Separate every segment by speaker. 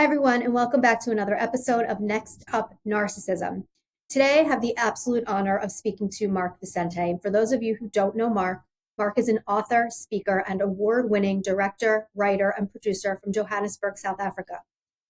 Speaker 1: Hi, everyone, and welcome back to another episode of Next Up Narcissism. Today, I have the absolute honor of speaking to Mark Vicente. And for those of you who don't know Mark, Mark is an author, speaker, and award-winning director, writer, and producer from Johannesburg, South Africa.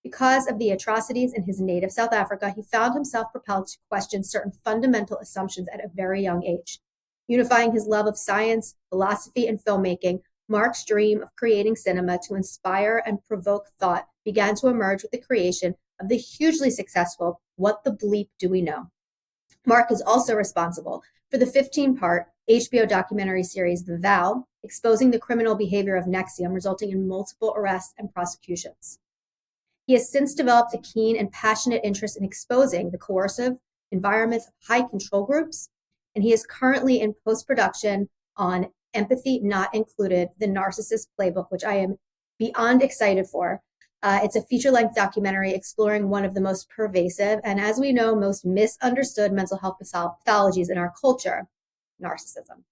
Speaker 1: Because of the atrocities in his native South Africa, he found himself propelled to question certain fundamental assumptions at a very young age. Unifying his love of science, philosophy, and filmmaking, Mark's dream of creating cinema to inspire and provoke thought began to emerge with the creation of the hugely successful What the Bleep Do We Know? Mark is also responsible for the 15-part HBO documentary series The Vow, exposing the criminal behavior of NXIVM, resulting in multiple arrests and prosecutions. He has since developed a keen and passionate interest in exposing the coercive environments of high control groups, and he is currently in post-production on Empathy Not Included, the Narcissist Playbook, which I am beyond excited for. It's a feature-length documentary exploring one of the most pervasive and, as we know, most misunderstood mental health pathologies in our culture, narcissism.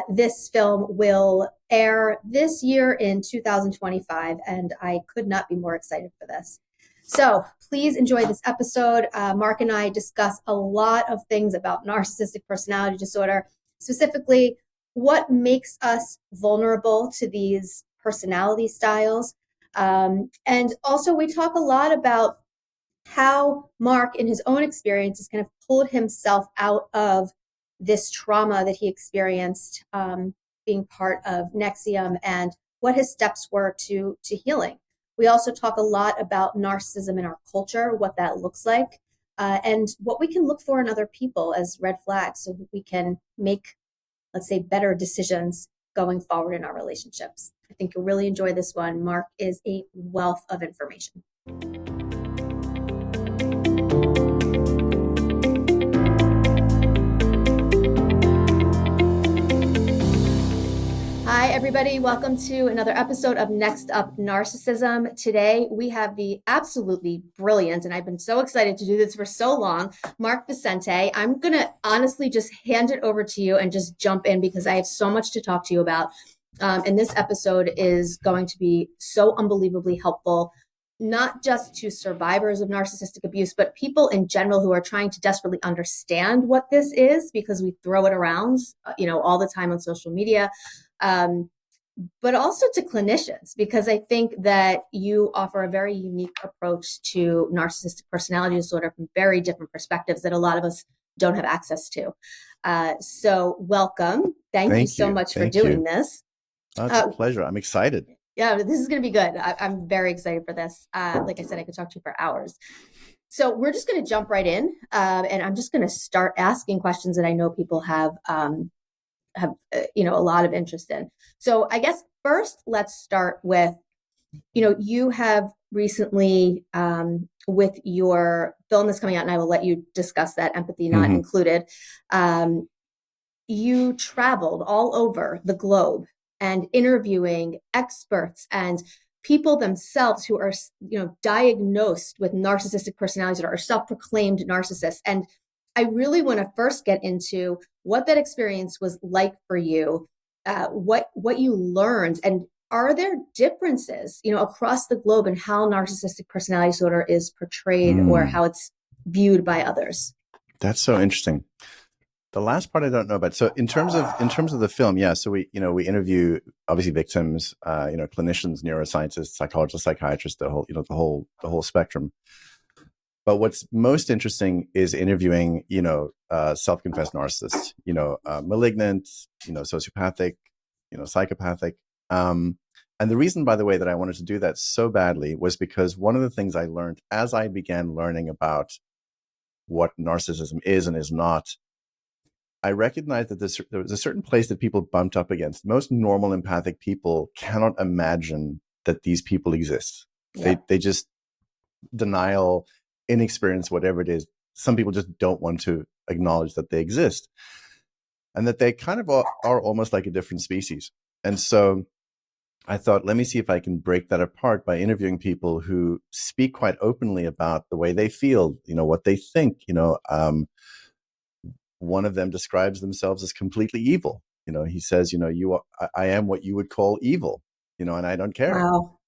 Speaker 1: This film will air this year in 2025, and I could not be more excited for this. So please enjoy this episode. Mark and I discuss a lot of things about narcissistic personality disorder, specifically what makes us vulnerable to these personality styles. And also we talk a lot about how Mark, in his own experience, has kind of pulled himself out of this trauma that he experienced being part of NXIVM and what his steps were to healing. We also talk a lot about narcissism in our culture, what that looks like, and what we can look for in other people as red flags so that we can make, let's say, better decisions going forward in our relationships. I think you'll really enjoy this one. Mark is a wealth of information. Hi, everybody. Welcome to another episode of Next Up Narcissism. Today, we have the absolutely brilliant, and I've been so excited to do this for so long, Mark Vicente. I'm going to honestly just hand it over to you and just jump in because I have so much to talk to you about. And this episode is going to be so unbelievably helpful, not just to survivors of narcissistic abuse, but people in general who are trying to desperately understand what this is, because we throw it around, all the time on social media. But also to clinicians, because I think that you offer a very unique approach to narcissistic personality disorder from very different perspectives that a lot of us don't have access to. So welcome. Thank you so much for doing this.
Speaker 2: Oh, it's a pleasure. I'm excited.
Speaker 1: Yeah, this is going to be good. I'm very excited for this. Like I said, I could talk to you for hours. So we're just going to jump right in. And I'm just going to start asking questions that I know people have a lot of interest in. So I guess first, let's start with, you have recently, with your film that's coming out, and I will let you discuss that, Empathy Not Included, you traveled all over the globe and interviewing experts and people themselves who are, diagnosed with narcissistic personality disorder or self-proclaimed narcissists. And I really want to first get into what that experience was like for you, what you learned, and are there differences, across the globe in how narcissistic personality disorder is portrayed or how it's viewed by others?
Speaker 2: That's so interesting. The last part I don't know about. So in terms of the film, yeah. So we interview obviously victims, clinicians, neuroscientists, psychologists, psychiatrists, the whole spectrum. But what's most interesting is interviewing, self-confessed narcissists, malignant, sociopathic, psychopathic. And the reason, by the way, that I wanted to do that so badly was because one of the things I learned as I began learning about what narcissism is and is not, I recognized that there was a certain place that people bumped up against. Most normal empathic people cannot imagine that these people exist. Yeah. They just denial, inexperience, whatever it is. Some people just don't want to acknowledge that they exist and that they kind of are almost like a different species. And so I thought, let me see if I can break that apart by interviewing people who speak quite openly about the way they feel, what they think. One of them describes themselves as completely evil. He says, I am what you would call evil, and I don't care.
Speaker 1: Wow.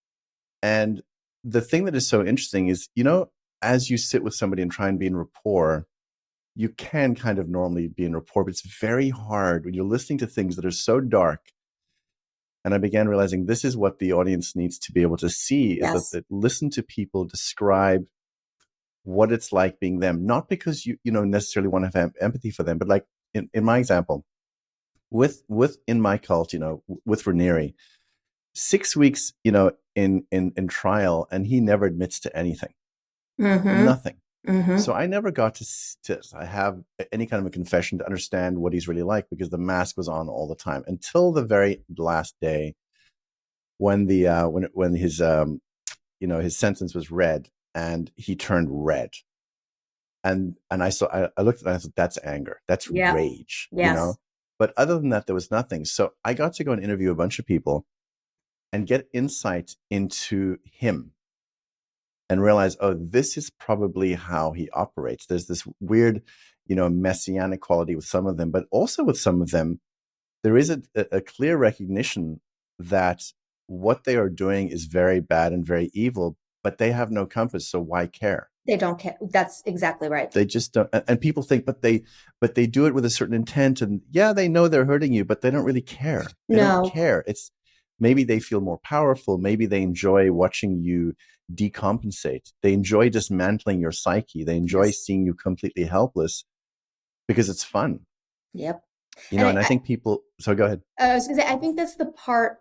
Speaker 2: And the thing that is so interesting is, as you sit with somebody and try and be in rapport, you can kind of normally be in rapport, but it's very hard when you're listening to things that are so dark. And I began realizing this is what the audience needs to be able to see, is that listen to people describe what it's like being them, not because you necessarily want to have empathy for them, but like in my example, with in my cult, with Raniere, 6 weeks, in trial, and he never admits to anything, nothing. So I never got to have any kind of a confession to understand what he's really like, because the mask was on all the time until the very last day when when his his sentence was read and he turned red. And I looked at it and I thought, that's anger, that's rage, But other than that, there was nothing. So I got to go and interview a bunch of people and get insight into him and realize, oh, this is probably how he operates. There's this weird, messianic quality with some of them, but also with some of them, there is a clear recognition that what they are doing is very bad and very evil, but they have no compass. So why care?
Speaker 1: They don't care. That's exactly right.
Speaker 2: They just don't. And people think, but they do it with a certain intent. And they know they're hurting you, but they don't really care. They don't care. It's maybe they feel more powerful. Maybe they enjoy watching you decompensate. They enjoy dismantling your psyche. They enjoy seeing you completely helpless because it's fun.
Speaker 1: Yep.
Speaker 2: And I think people, so go ahead.
Speaker 1: I was going to say, I think that's the part,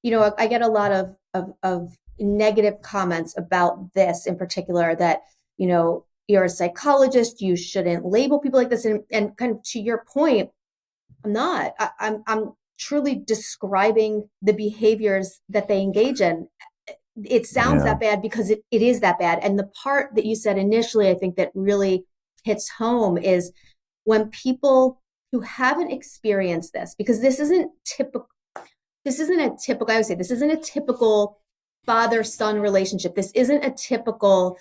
Speaker 1: I get a lot of negative comments about this in particular, that, you're a psychologist, you shouldn't label people like this. And kind of to your point, I'm not. I'm truly describing the behaviors that they engage in. It sounds that bad because it is that bad. And the part that you said initially, I think that really hits home is when people who haven't experienced this, because this isn't I would say this isn't a typical father-son relationship. This isn't a typical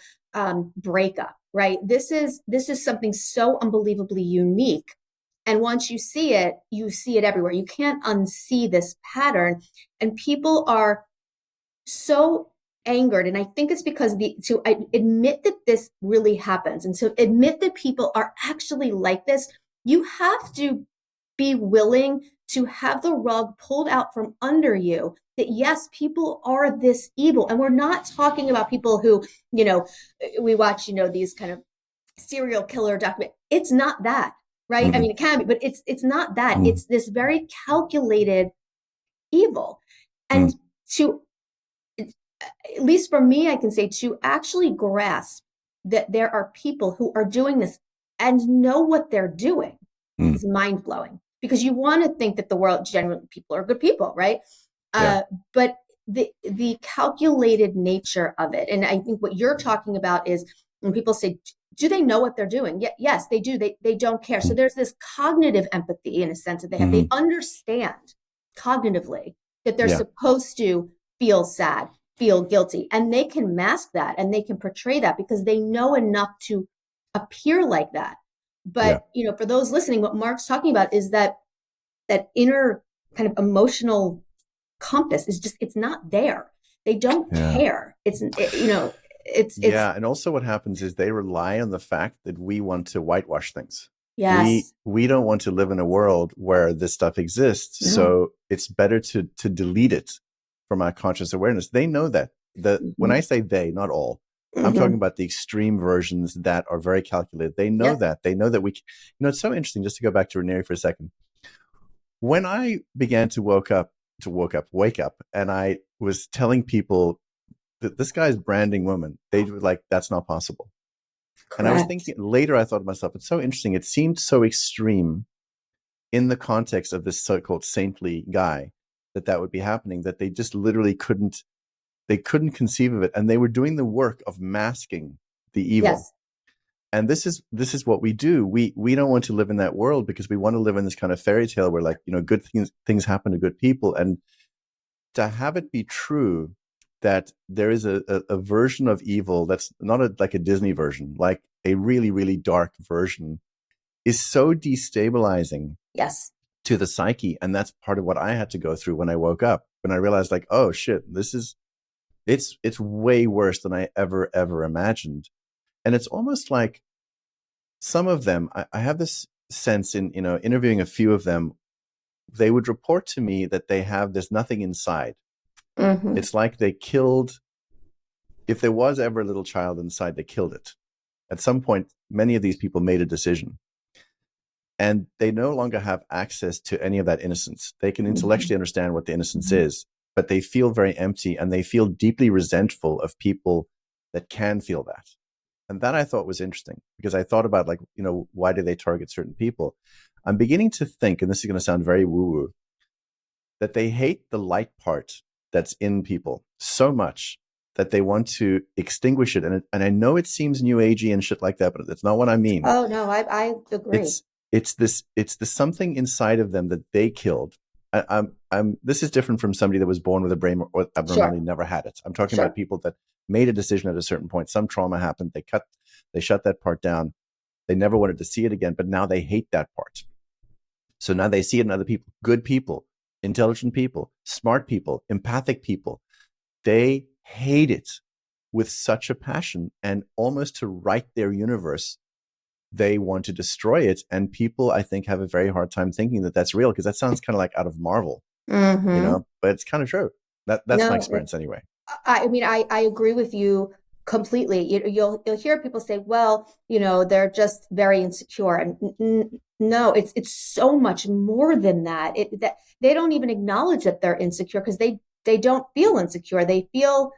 Speaker 1: breakup, right? This is something so unbelievably unique. And once you see it everywhere. You can't unsee this pattern. And people are so angered. And I think it's because to admit that this really happens, and to admit that people are actually like this, you have to be willing to have the rug pulled out from under you, that yes, people are this evil. And we're not talking about people who, we watch, these kind of serial killer document. It's not that, right? Mm-hmm. I mean, it can be, but it's not that. Mm-hmm. It's this very calculated evil. And to, at least for me, I can say, to actually grasp that there are people who are doing this and know what they're doing is mind-blowing. Because you want to think that the world, generally, people are good people, right? But the calculated nature of it, and I think what you're talking about is when people say, do they know what they're doing? Yes, they do. They don't care. So there's this cognitive empathy in a sense that they have. They understand cognitively that they're supposed to feel sad, feel guilty, and they can mask that and they can portray that because they know enough to appear like that. But, for those listening, what Mark's talking about is that inner kind of emotional compass is just, it's not there. They don't care. It's.
Speaker 2: And also what happens is they rely on the fact that we want to whitewash things.
Speaker 1: Yes.
Speaker 2: We don't want to live in a world where this stuff exists. No. So it's better to delete it from our conscious awareness. They know that. When I say they, not all, I'm talking about the extreme versions that are very calculated. They know that. They know that we, it's so interesting, just to go back to Raniere for a second. When I began to wake up, and I was telling people that this guy's branding women, they were like, that's not possible. Correct. And I was thinking, later I thought to myself, it's so interesting. It seemed so extreme in the context of this so-called saintly guy that would be happening, that they just literally couldn't conceive of it. And they were doing the work of masking the evil. Yes. And this is what we do. We don't want to live in that world because we want to live in this kind of fairy tale where, like, good things happen to good people. And to have it be true that there is a version of evil that's not like a Disney version, like a really, really dark version, is so destabilizing to the psyche. And that's part of what I had to go through when I woke up, when I realized, like, oh shit, this is It's way worse than I ever imagined. And it's almost like some of them, I have this sense in, interviewing a few of them, they would report to me that there's nothing inside.
Speaker 1: Mm-hmm.
Speaker 2: It's like they killed, if there was ever a little child inside, they killed it. At some point, many of these people made a decision, and they no longer have access to any of that innocence. They can intellectually understand what the innocence is, but they feel very empty, and they feel deeply resentful of people that can feel that. And that I thought was interesting, because I thought about, like, why do they target certain people? I'm beginning to think, and this is going to sound very woo-woo, that they hate the light part that's in people so much that they want to extinguish it. And I know it seems new agey and shit like that, but that's not what I mean.
Speaker 1: Oh no, I agree.
Speaker 2: It's this something inside of them that they killed. This is different from somebody that was born with a brain or abnormality, never had it. I'm talking about people that made a decision at a certain point. Some trauma happened. They shut that part down. They never wanted to see it again, but now they hate that part. So now they see it in other people, good people, intelligent people, smart people, empathic people. They hate it with such a passion, and almost to write their universe, they want to destroy it. And people, I think, have a very hard time thinking that that's real, because that sounds kind of like out of Marvel, but it's kind of true. That's my experience anyway.
Speaker 1: I mean, I agree with you completely. You'll hear people say, well, they're just very insecure. And no, it's so much more than that. That they don't even acknowledge that they're insecure, because they don't feel insecure. They feel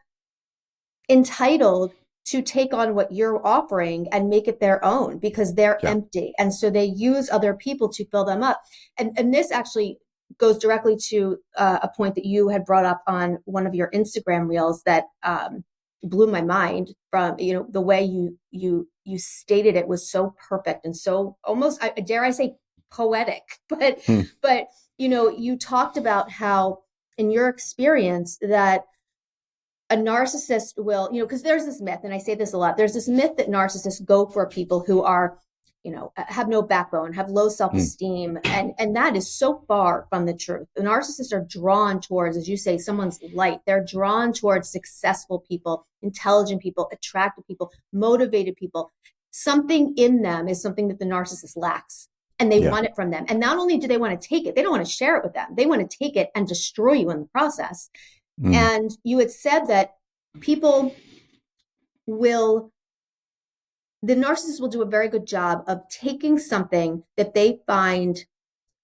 Speaker 1: entitled to take on what you're offering and make it their own, because they're empty. And so they use other people to fill them up. And this actually goes directly to a point that you had brought up on one of your Instagram reels that blew my mind. From the way you stated it was so perfect and so almost, dare I say, poetic. But you talked about how, in your experience, that a narcissist will, because there's this myth, and I say this a lot, there's this myth that narcissists go for people who are, have no backbone, have low self-esteem. And that is so far from the truth. The narcissists are drawn towards, as you say, someone's light. They're drawn towards successful people, intelligent people, attractive people, motivated people. Something in them is something that the narcissist lacks, and they want it from them. And not only do they want to take it, they don't want to share it with them. They want to take it and destroy you in the process. And you had said that the narcissist will do a very good job of taking something that they find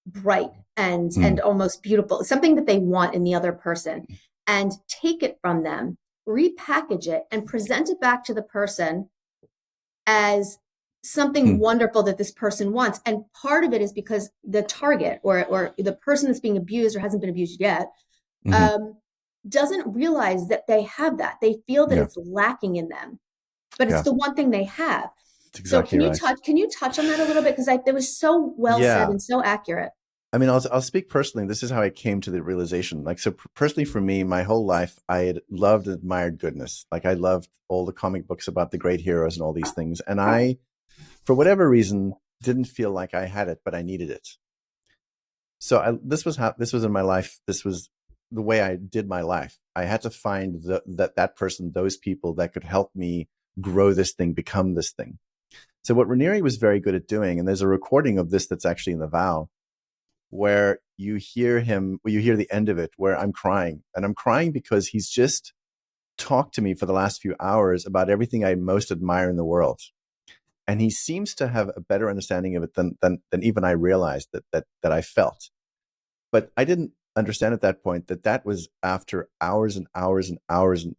Speaker 1: bright and almost beautiful, something that they want in the other person, and take it from them, repackage it, and present it back to the person as something wonderful that this person wants. And part of it is because the target or the person that's being abused or hasn't been abused yet, doesn't realize that they have that. They feel that it's lacking in them, but it's the one thing they have.
Speaker 2: Exactly.
Speaker 1: So can you touch on that a little bit? Because it was so well said and so accurate.
Speaker 2: I mean, I'll speak personally. This is how I came to the realization. Like, so personally for me, my whole life, I had loved and admired goodness. Like, I loved all the comic books about the great heroes and all these things. And I, for whatever reason, didn't feel like I had it, but I needed it. So this was in my life. This was the way I did my life. I had to find that person, those people that could help me grow this thing, become this thing. So what Raniere was very good at doing, and there's a recording of this that's actually in the vow, where you hear the end of it, where I'm crying. And I'm crying because he's just talked to me for the last few hours about everything I most admire in the world. And he seems to have a better understanding of it than even I realized that I felt. But I didn't understand at that point that was after hours and hours and hours and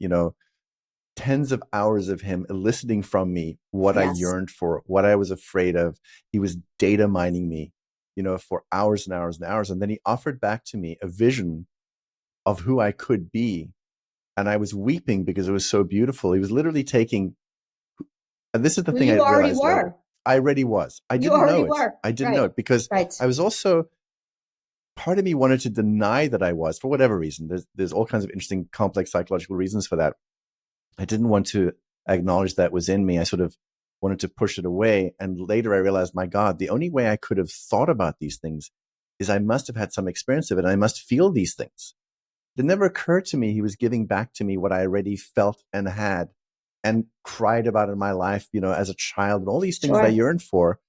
Speaker 2: tens of hours of him eliciting from me what I yearned for, what I was afraid of. He was data mining me, for hours and hours and hours. And then he offered back to me a vision of who I could be. And I was weeping because it was so beautiful. He was literally taking, and this is the thing I realized later. I already was. I didn't know it. I didn't know it because I was also, part of me wanted to deny that I was, for whatever reason. There's all kinds of interesting, complex psychological reasons for that. I didn't want to acknowledge that was in me. I sort of wanted to push it away. And later I realized, my God, the only way I could have thought about these things is I must have had some experience of it. And I must feel these things. it never occurred to me he was giving back to me what I already felt and had and cried about in my life, as a child, and all these things that I yearned for,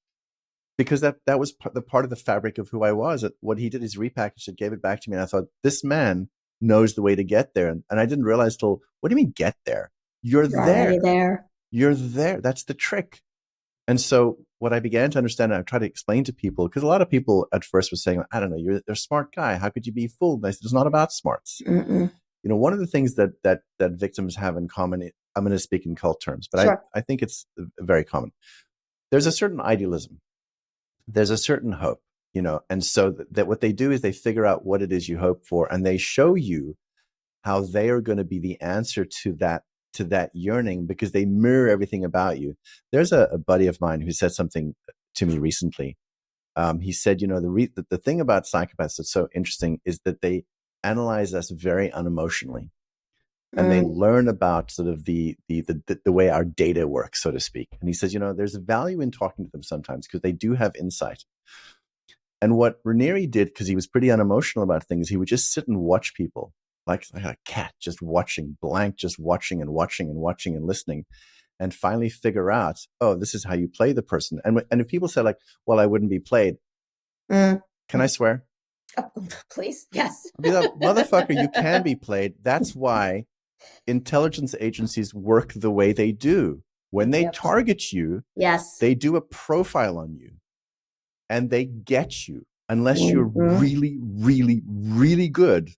Speaker 2: because that was the part of the fabric of who I was. What he did is repackaged it, gave it back to me, and I thought, this man knows the way to get there. And I didn't realize till, what do you mean get there? You're there. You're there. That's the trick. And so what I began to understand, and I try to explain to people, because a lot of people at first were saying, I don't know, you're a smart guy. How could you be fooled? And I said, it's not about smarts. One of the things that victims have in common, I'm going to speak in cult terms, but I think it's very common. There's a certain idealism. There's a certain hope, and so that what they do is they figure out what it is you hope for, and they show you how they are going to be the answer to that yearning, because they mirror everything about you. There's a buddy of mine who said something to me recently. He said, the thing about psychopaths that's so interesting is that they analyze us very unemotionally, and they learn about sort of the way our data works, so to speak. And he says, there's a value in talking to them sometimes, because they do have insight. And what Raniere did, because he was pretty unemotional about things, he would just sit and watch people like a cat, just watching, just watching and watching and watching and listening, and finally figure out, oh, this is how you play the person. And if people say like, well, I wouldn't be played. Can I swear?
Speaker 1: Oh, please. Yes.
Speaker 2: I'll be like, motherfucker, you can be played. That's why intelligence agencies work the way they do. When they target you, they do a profile on you and they get you. Unless you're really, really, really good,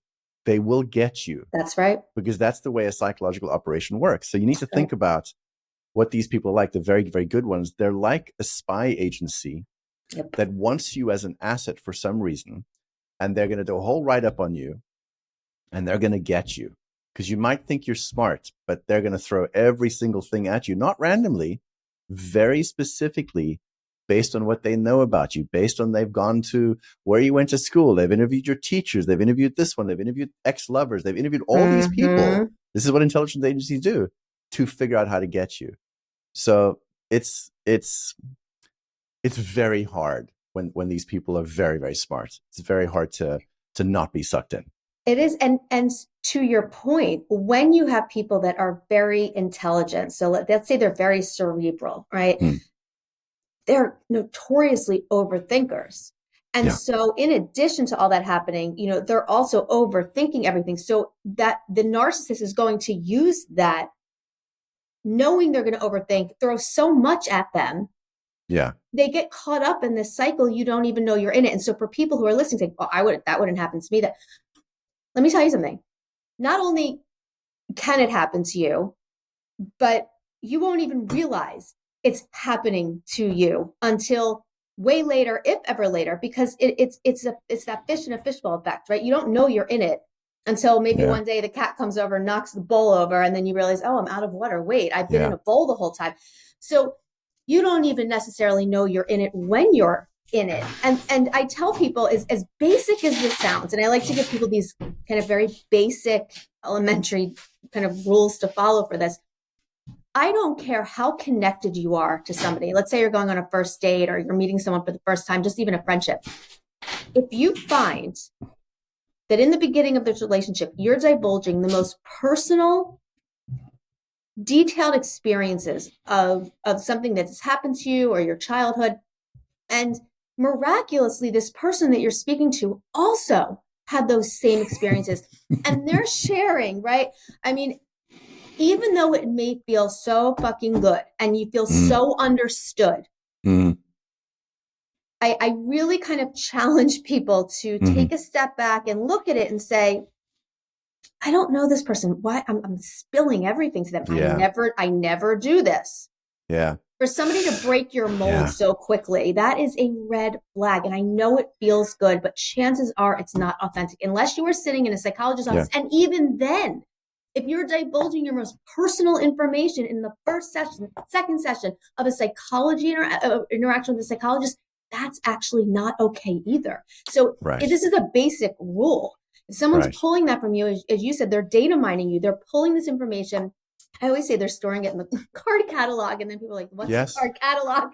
Speaker 2: they will get you.
Speaker 1: That's right.
Speaker 2: Because that's the way a psychological operation works. So you need to think about what these people are like, the very, very good ones. They're like a spy agency that wants you as an asset for some reason, and they're going to do a whole write-up on you, and they're going to get you. Because you might think you're smart, but they're going to throw every single thing at you, not randomly, very specifically, based on what they know about you, based on they've gone to where you went to school, they've interviewed your teachers, they've interviewed this one, they've interviewed ex-lovers, they've interviewed all these people. This is what intelligence agencies do to figure out how to get you. So it's very hard when these people are very, very smart. It's very hard to not be sucked in.
Speaker 1: It is. And to your point, when you have people that are very intelligent, so let's say they're very cerebral, right? They're notoriously overthinkers. And so in addition to all that happening, they're also overthinking everything. So that the narcissist is going to use that, knowing they're going to overthink, throw so much at them.
Speaker 2: Yeah.
Speaker 1: They get caught up in this cycle. You don't even know you're in it. And so for people who are listening, saying, oh, that wouldn't happen to me. Let me tell you something. Not only can it happen to you, but you won't even realize it's happening to you until way later, if ever later, because it's that fish in a fishbowl effect, right? You don't know you're in it until maybe one day the cat comes over and knocks the bowl over, and then you realize, oh, I'm out of water. Wait, I've been in a bowl the whole time. So you don't even necessarily know you're in it when you're in it. And I tell people, as basic as this sounds, and I like to give people these kind of very basic, elementary kind of rules to follow for this. I don't care how connected you are to somebody. Let's say you're going on a first date or you're meeting someone for the first time, just even a friendship. If you find that in the beginning of this relationship, you're divulging the most personal, detailed experiences of something that's happened to you or your childhood, and miraculously, this person that you're speaking to also had those same experiences, and they're sharing, right? I mean, even though it may feel so fucking good and you feel so understood, I really kind of challenge people to take a step back and look at it and say, I don't know this person. Why I'm spilling everything to them. I never do this.
Speaker 2: Yeah.
Speaker 1: For somebody to break your mold so quickly, that is a red flag. And I know it feels good, but chances are it's not authentic unless you are sitting in a psychologist's office. And even then, if you're divulging your most personal information in the first session, second session of a psychology interaction with a psychologist, that's actually not okay either. So this is a basic rule. If someone's pulling that from you, as you said, they're data mining you. They're pulling this information. I always say they're storing it in the card catalog, and then people are like, what's the card catalog?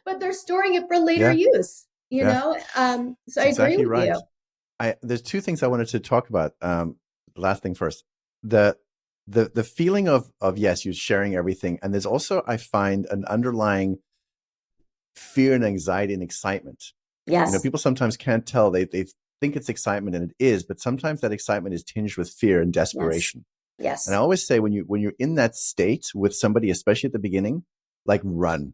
Speaker 1: But they're storing it for later use, you know? So I agree with you.
Speaker 2: There's two things I wanted to talk about. last thing first. The feeling of yes, you're sharing everything, and there's also, I find, an underlying fear and anxiety and excitement.
Speaker 1: Yes.
Speaker 2: People sometimes can't tell. They think it's excitement, and it is, but sometimes that excitement is tinged with fear and desperation.
Speaker 1: Yes.
Speaker 2: And I always say, when you're in that state with somebody, especially at the beginning, like, run.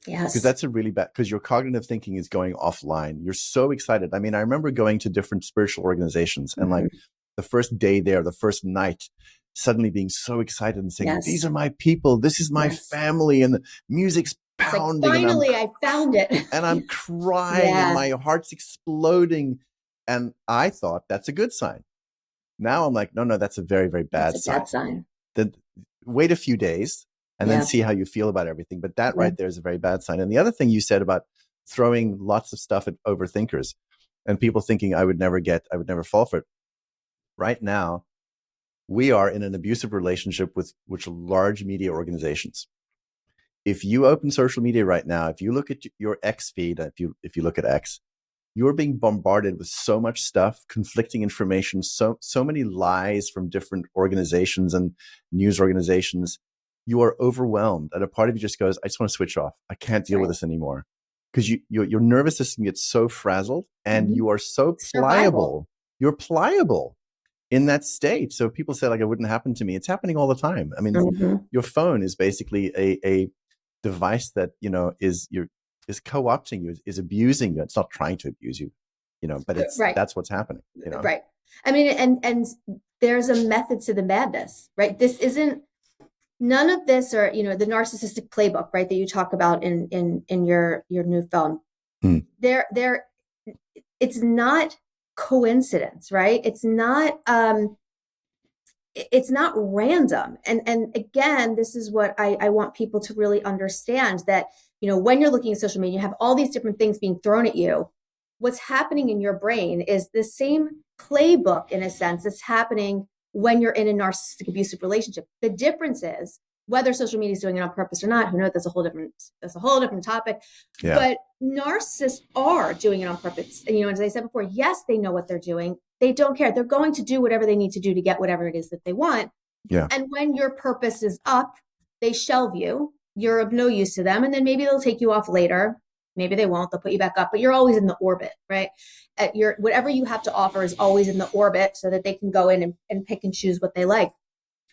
Speaker 1: Yes.
Speaker 2: Because that's a really bad, because your cognitive thinking is going offline. You're so excited. I mean, I remember going to different spiritual organizations, and like the first day there, the first night, suddenly being so excited and saying, these are my people, this is my family, and the music's pounding.
Speaker 1: Like, finally, I found it.
Speaker 2: And I'm crying and my heart's exploding. And I thought that's a good sign. Now I'm like, no, that's a very, very bad sign.
Speaker 1: Bad sign.
Speaker 2: Then wait a few days and then see how you feel about everything. But that right there is a very bad sign. And the other thing you said about throwing lots of stuff at overthinkers and people thinking I would never fall for it. Right now, we are in an abusive relationship with large media organizations. If you open social media right now, if you look at your X feed, if you look at X, you're being bombarded with so much stuff, conflicting information, so many lies from different organizations and news organizations. You are overwhelmed, and a part of you just goes, I just want to switch off. I can't deal with this anymore, because your nervous system gets so frazzled, and you are so pliable. You're pliable in that state. So people say, like, it wouldn't happen to me. It's happening all the time. I mean, your phone is basically a device that is co-opting you, is abusing you. It's not trying to abuse you, but that's what's happening.
Speaker 1: Right. I mean, and there's a method to the madness, right? This isn't, none of this, or the narcissistic playbook, right, that you talk about in your new film. There, it's not coincidence, right? It's not random. And again, this is what I want people to really understand, that, when you're looking at social media, you have all these different things being thrown at you. What's happening in your brain is the same playbook, in a sense, that's happening when you're in a narcissistic abusive relationship. The difference is whether social media is doing it on purpose or not. Who knows? That's a whole different topic. Yeah. But narcissists are doing it on purpose. And, as I said before, yes, they know what they're doing. They don't care. They're going to do whatever they need to do to get whatever it is that they want.
Speaker 2: Yeah.
Speaker 1: And when your purpose is up, they shelve you. You're of no use to them. And then maybe they'll take you off later. Maybe they won't. They'll put you back up. But you're always in the orbit, right? Whatever you have to offer is always in the orbit, so that they can go in and pick and choose what they like.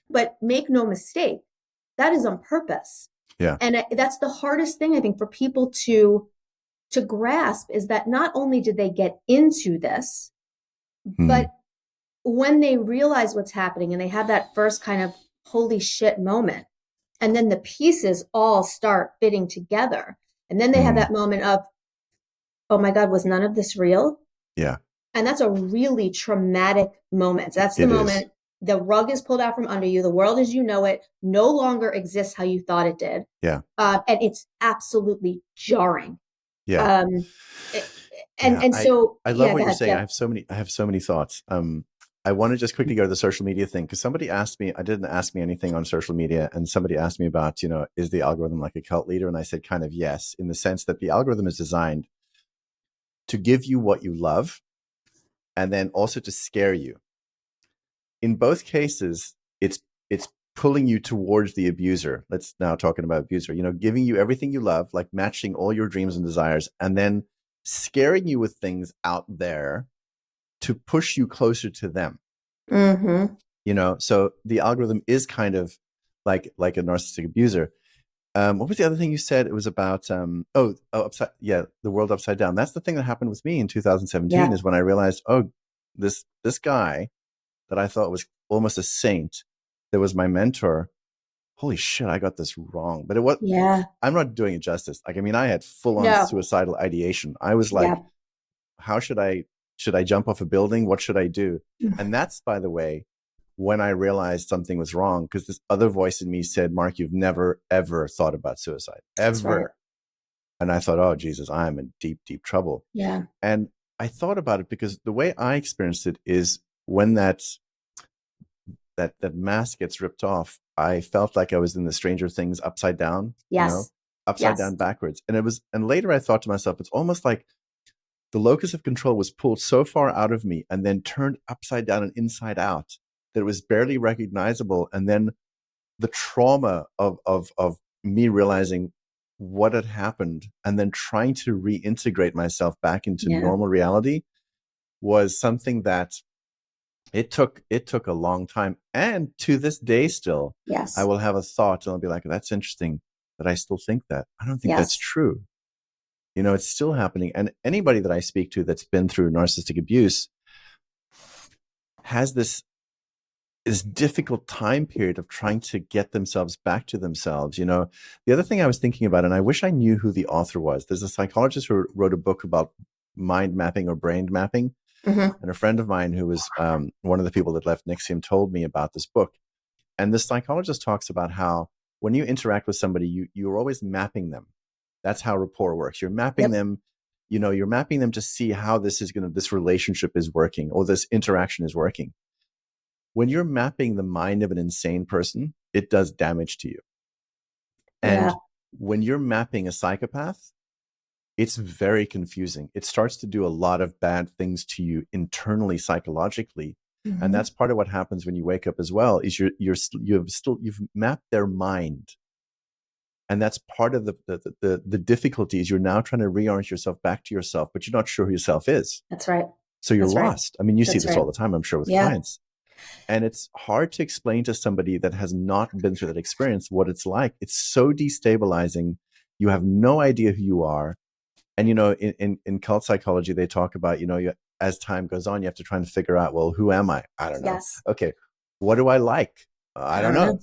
Speaker 1: But make no mistake, that is on purpose.
Speaker 2: Yeah.
Speaker 1: And that's the hardest thing, I think, for people to grasp, is that not only did they get into this, but when they realize what's happening and they have that first kind of holy shit moment, and then the pieces all start fitting together, and then they have that moment of, oh my God, was none of this real?
Speaker 2: Yeah.
Speaker 1: And that's a really traumatic moment. That's the moment the rug is pulled out from under you. The world as you know it no longer exists how you thought it did.
Speaker 2: Yeah.
Speaker 1: And it's absolutely jarring.
Speaker 2: Yeah.
Speaker 1: So
Speaker 2: I love what you're saying. Yeah. I have so many thoughts. I want to just quickly go to the social media thing, because somebody asked me, didn't ask me anything on social media, and somebody asked me about, is the algorithm like a cult leader? And I said kind of yes, in the sense that the algorithm is designed to give you what you love, and then also to scare you. In both cases, it's pulling you towards the abuser. Let's now talking about abuser, giving you everything you love, like matching all your dreams and desires, and then scaring you with things out there to push you closer to them. So the algorithm is kind of like a narcissistic abuser. What was the other thing you said? It was about the world upside down. That's the thing that happened with me in 2017. Is when I realized, this guy that I thought was almost a saint, that was my mentor. Holy shit, I got this wrong. But it was, I'm not doing it justice. Like, I mean, I had full on suicidal ideation. I was like, how should I jump off a building? What should I do? And that's, by the way, when I realized something was wrong, because this other voice in me said, Mark, you've never, ever thought about suicide, ever. Right. And I thought, oh, Jesus, I'm in deep, deep trouble.
Speaker 1: Yeah.
Speaker 2: And I thought about it, because the way I experienced it is when that mask gets ripped off, I felt like I was in the Stranger Things upside down.
Speaker 1: Yes.
Speaker 2: Upside down backwards. And later I thought to myself, it's almost like the locus of control was pulled so far out of me and then turned upside down and inside out, that it was barely recognizable. And then the trauma of me realizing what had happened and then trying to reintegrate myself back into normal reality was something that it took a long time. And to this day still, I will have a thought and I'll be like, that's interesting that I still think that. I don't think that's true. You know, it's still happening. And anybody that I speak to that's been through narcissistic abuse has this difficult time period of trying to get themselves back to themselves. You know, the other thing I was thinking about, and I wish I knew who the author was. There's a psychologist who wrote a book about mind mapping or brain mapping. And a friend of mine who was one of the people that left NXIVM told me about this book. And this psychologist talks about how when you interact with somebody, you're always mapping them. That's how rapport works. You're mapping them, you know, you're mapping them to see how this relationship is working or this interaction is working. When you're mapping the mind of an insane person, it does damage to you. And when you're mapping a psychopath, it's very confusing. It starts to do a lot of bad things to you internally, psychologically. And that's part of what happens when you wake up as well, is you've mapped their mind. And that's part of the difficulties. You're now trying to reorient yourself back to yourself, but you're not sure who yourself is.
Speaker 1: That's right.
Speaker 2: So you're lost. I mean, you see this all the time, I'm sure, with clients. And it's hard to explain to somebody that has not been through that experience what it's like. It's so destabilizing. You have no idea who you are. And, you know, in cult psychology, they talk about, you know, as time goes on, you have to try and figure out, well, who am I? I don't know. Okay. What do I like? I don't know.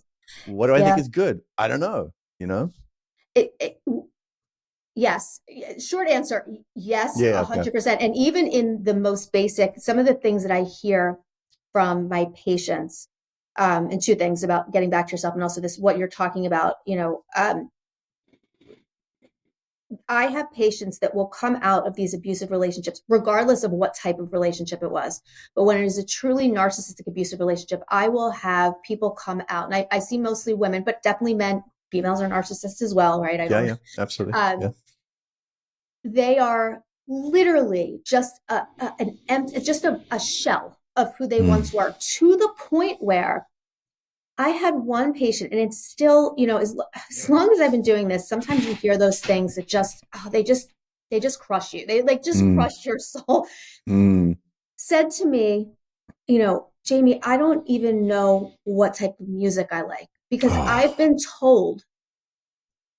Speaker 2: What do I think is good? I don't know. You know?
Speaker 1: Yes. Short answer. Yes. 100%. And even in the most basic, some of the things that I hear from my patients, and two things about getting back to yourself and also this, what you're talking about, you know, I have patients that will come out of these abusive relationships, regardless of what type of relationship it was. But when it is a truly narcissistic abusive relationship, I will have people come out, and I see mostly women, but definitely men. Females are narcissists as well, right?
Speaker 2: Absolutely.
Speaker 1: They are literally just a shell of who they once were, to the point where I had one patient, and it's still, you know, as long as I've been doing this, sometimes you hear those things that they just crush you. They crush your soul. Said to me, you know, Jamie, I don't even know what type of music I like because I've been told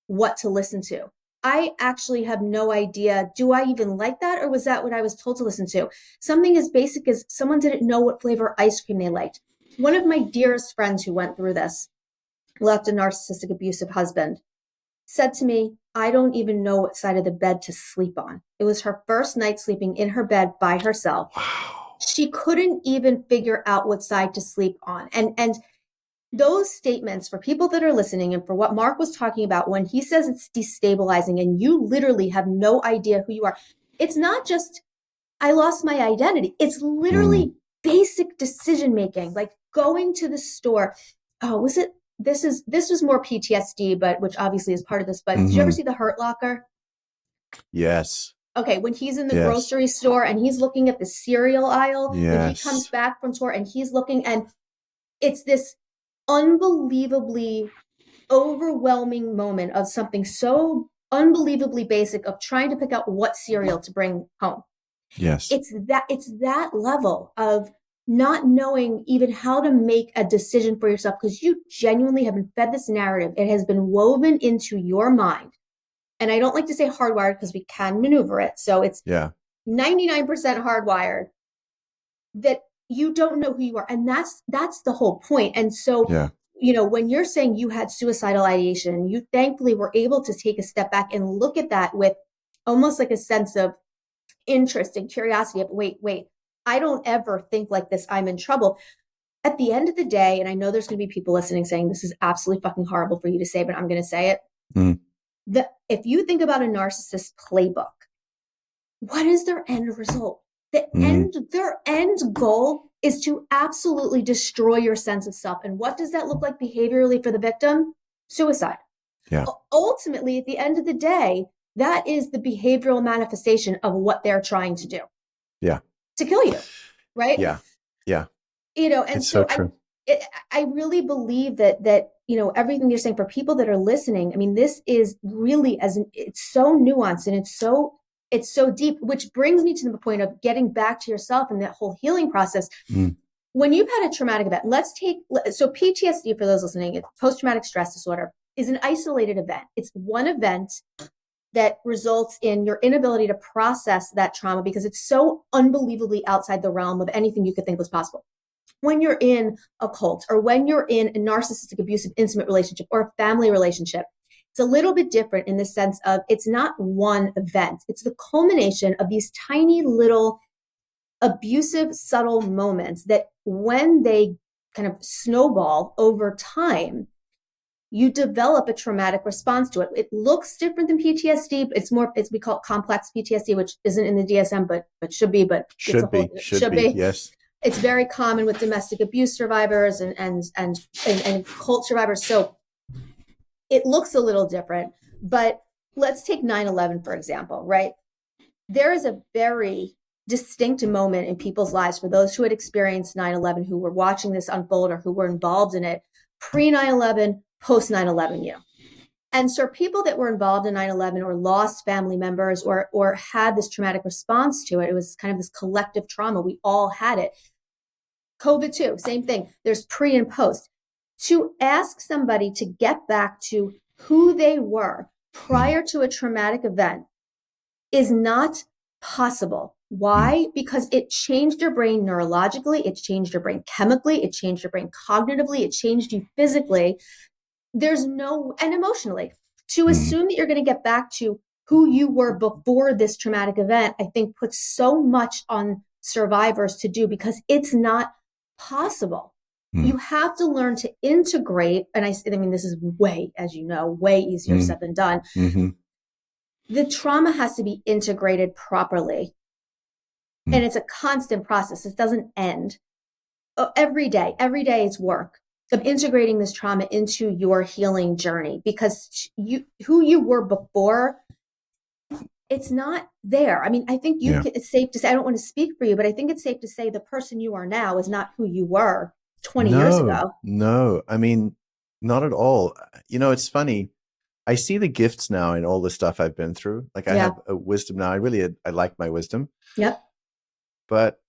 Speaker 1: what to listen to. I actually have no idea. Do I even like that? Or was that what I was told to listen to? Something as basic as someone didn't know what flavor ice cream they liked. One of my dearest friends who went through this, left a narcissistic abusive husband, said to me, I don't even know what side of the bed to sleep on. It was her first night sleeping in her bed by herself.
Speaker 2: Wow.
Speaker 1: She couldn't even figure out what side to sleep on. And those statements, for people that are listening and for what Mark was talking about, when he says it's destabilizing and you literally have no idea who you are, it's not just, I lost my identity. It's literally basic decision making, like going to the store. This was more PTSD, but which obviously is part of this, but did you ever see The Hurt Locker?
Speaker 2: Yes.
Speaker 1: Okay, when he's in the grocery store and he's looking at the cereal aisle, when he comes back from store and he's looking, and it's this unbelievably overwhelming moment of something so unbelievably basic of trying to pick out what cereal to bring home.
Speaker 2: Yes.
Speaker 1: It's that level of not knowing even how to make a decision for yourself because you genuinely have been fed this narrative. It has been woven into your mind. And I don't like to say hardwired because we can maneuver it. So it's 99% hardwired that you don't know who you are. And that's the whole point. And so, you know, when you're saying you had suicidal ideation, you thankfully were able to take a step back and look at that with almost like a sense of interest and curiosity of, wait, I don't ever think like this. I'm in trouble. At the end of the day, and I know there's going to be people listening saying this is absolutely fucking horrible for you to say, but I'm going to say it. If you think about a narcissist playbook, what is their end result? Their end goal is to absolutely destroy your sense of self. And what does that look like behaviorally for the victim? Suicide.
Speaker 2: Yeah.
Speaker 1: Ultimately, at the end of the day, that is the behavioral manifestation of what they're trying to do.
Speaker 2: Yeah.
Speaker 1: To kill you. Right?
Speaker 2: Yeah. Yeah.
Speaker 1: You know, and
Speaker 2: it's so true.
Speaker 1: I really believe that everything you're saying, for people that are listening, I mean, this is really, it's so nuanced and it's so deep, which brings me to the point of getting back to yourself and that whole healing process. When you've had a traumatic event, so PTSD, for those listening, post-traumatic stress disorder, is an isolated event. It's one event that results in your inability to process that trauma because it's so unbelievably outside the realm of anything you could think was possible. When you're in a cult, or when you're in a narcissistic, abusive, intimate relationship, or a family relationship, it's a little bit different in the sense of it's not one event. It's the culmination of these tiny little abusive, subtle moments that when they kind of snowball over time, you develop a traumatic response to it. It looks different than PTSD. We call it complex PTSD, which isn't in the DSM, but should be,
Speaker 2: should be. Yes.
Speaker 1: It's very common with domestic abuse survivors and cult survivors. So it looks a little different, but let's take 9/11, for example, right? There is a very distinct moment in people's lives for those who had experienced 9/11, who were watching this unfold or who were involved in it, pre 9/11, post 9/11, And so people that were involved in 9/11 or lost family members or had this traumatic response to it, it was kind of this collective trauma. We all had it. COVID too, same thing. There's pre and post. To ask somebody to get back to who they were prior to a traumatic event is not possible. Why? Because it changed your brain neurologically, it changed your brain chemically, it changed your brain cognitively, it changed you physically. And emotionally. To assume that you're going to get back to who you were before this traumatic event, I think puts so much on survivors to do because it's not possible. You have to learn to integrate, and I mean, this is way, as you know, way easier said than done. The trauma has to be integrated properly. And it's a constant process. It doesn't end. Every day is work of integrating this trauma into your healing journey, because who you were before, it's not there. I mean, I think it's safe to say, I don't want to speak for you, but I think it's safe to say the person you are now is not who you were 20 years ago.
Speaker 2: No, I mean, not at all. It's funny. I see the gifts now in all the stuff I've been through. Like I have a wisdom now. I like my wisdom.
Speaker 1: Yep.
Speaker 2: But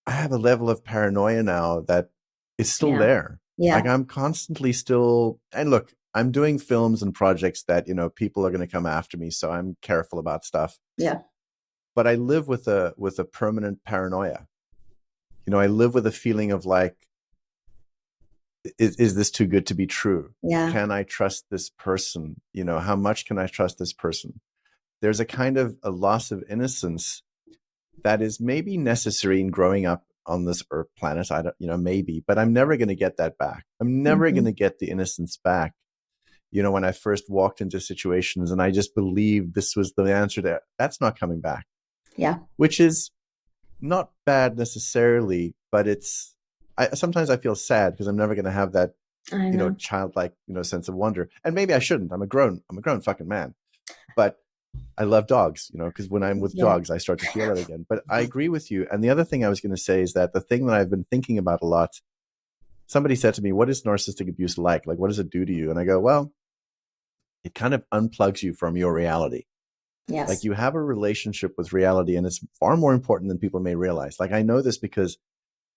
Speaker 2: I have a level of paranoia now that is still there.
Speaker 1: Yeah.
Speaker 2: Like I'm constantly still, and look, I'm doing films and projects that, people are going to come after me. So I'm careful about stuff.
Speaker 1: Yeah.
Speaker 2: But I live with a permanent paranoia. I live with a feeling of like, is this too good to be true?
Speaker 1: Yeah.
Speaker 2: Can I trust this person? How much can I trust this person? There's a kind of a loss of innocence that is maybe necessary in growing up on this earth planet. I don't, maybe, but I'm never going to get that back. I'm never going to get the innocence back. When I first walked into situations and I just believed this was the answer to that's not coming back.
Speaker 1: Yeah.
Speaker 2: Which is not bad necessarily, but sometimes I feel sad because I'm never going to have that, childlike, sense of wonder. And maybe I shouldn't. I'm a grown fucking man, but I love dogs, because when I'm with dogs, I start to feel it again. But I agree with you. And the other thing I was going to say is that the thing that I've been thinking about a lot, somebody said to me, what is narcissistic abuse like? Like, what does it do to you? And I go, well, it kind of unplugs you from your reality.
Speaker 1: Yes.
Speaker 2: Like you have a relationship with reality, and it's far more important than people may realize. Like I know this because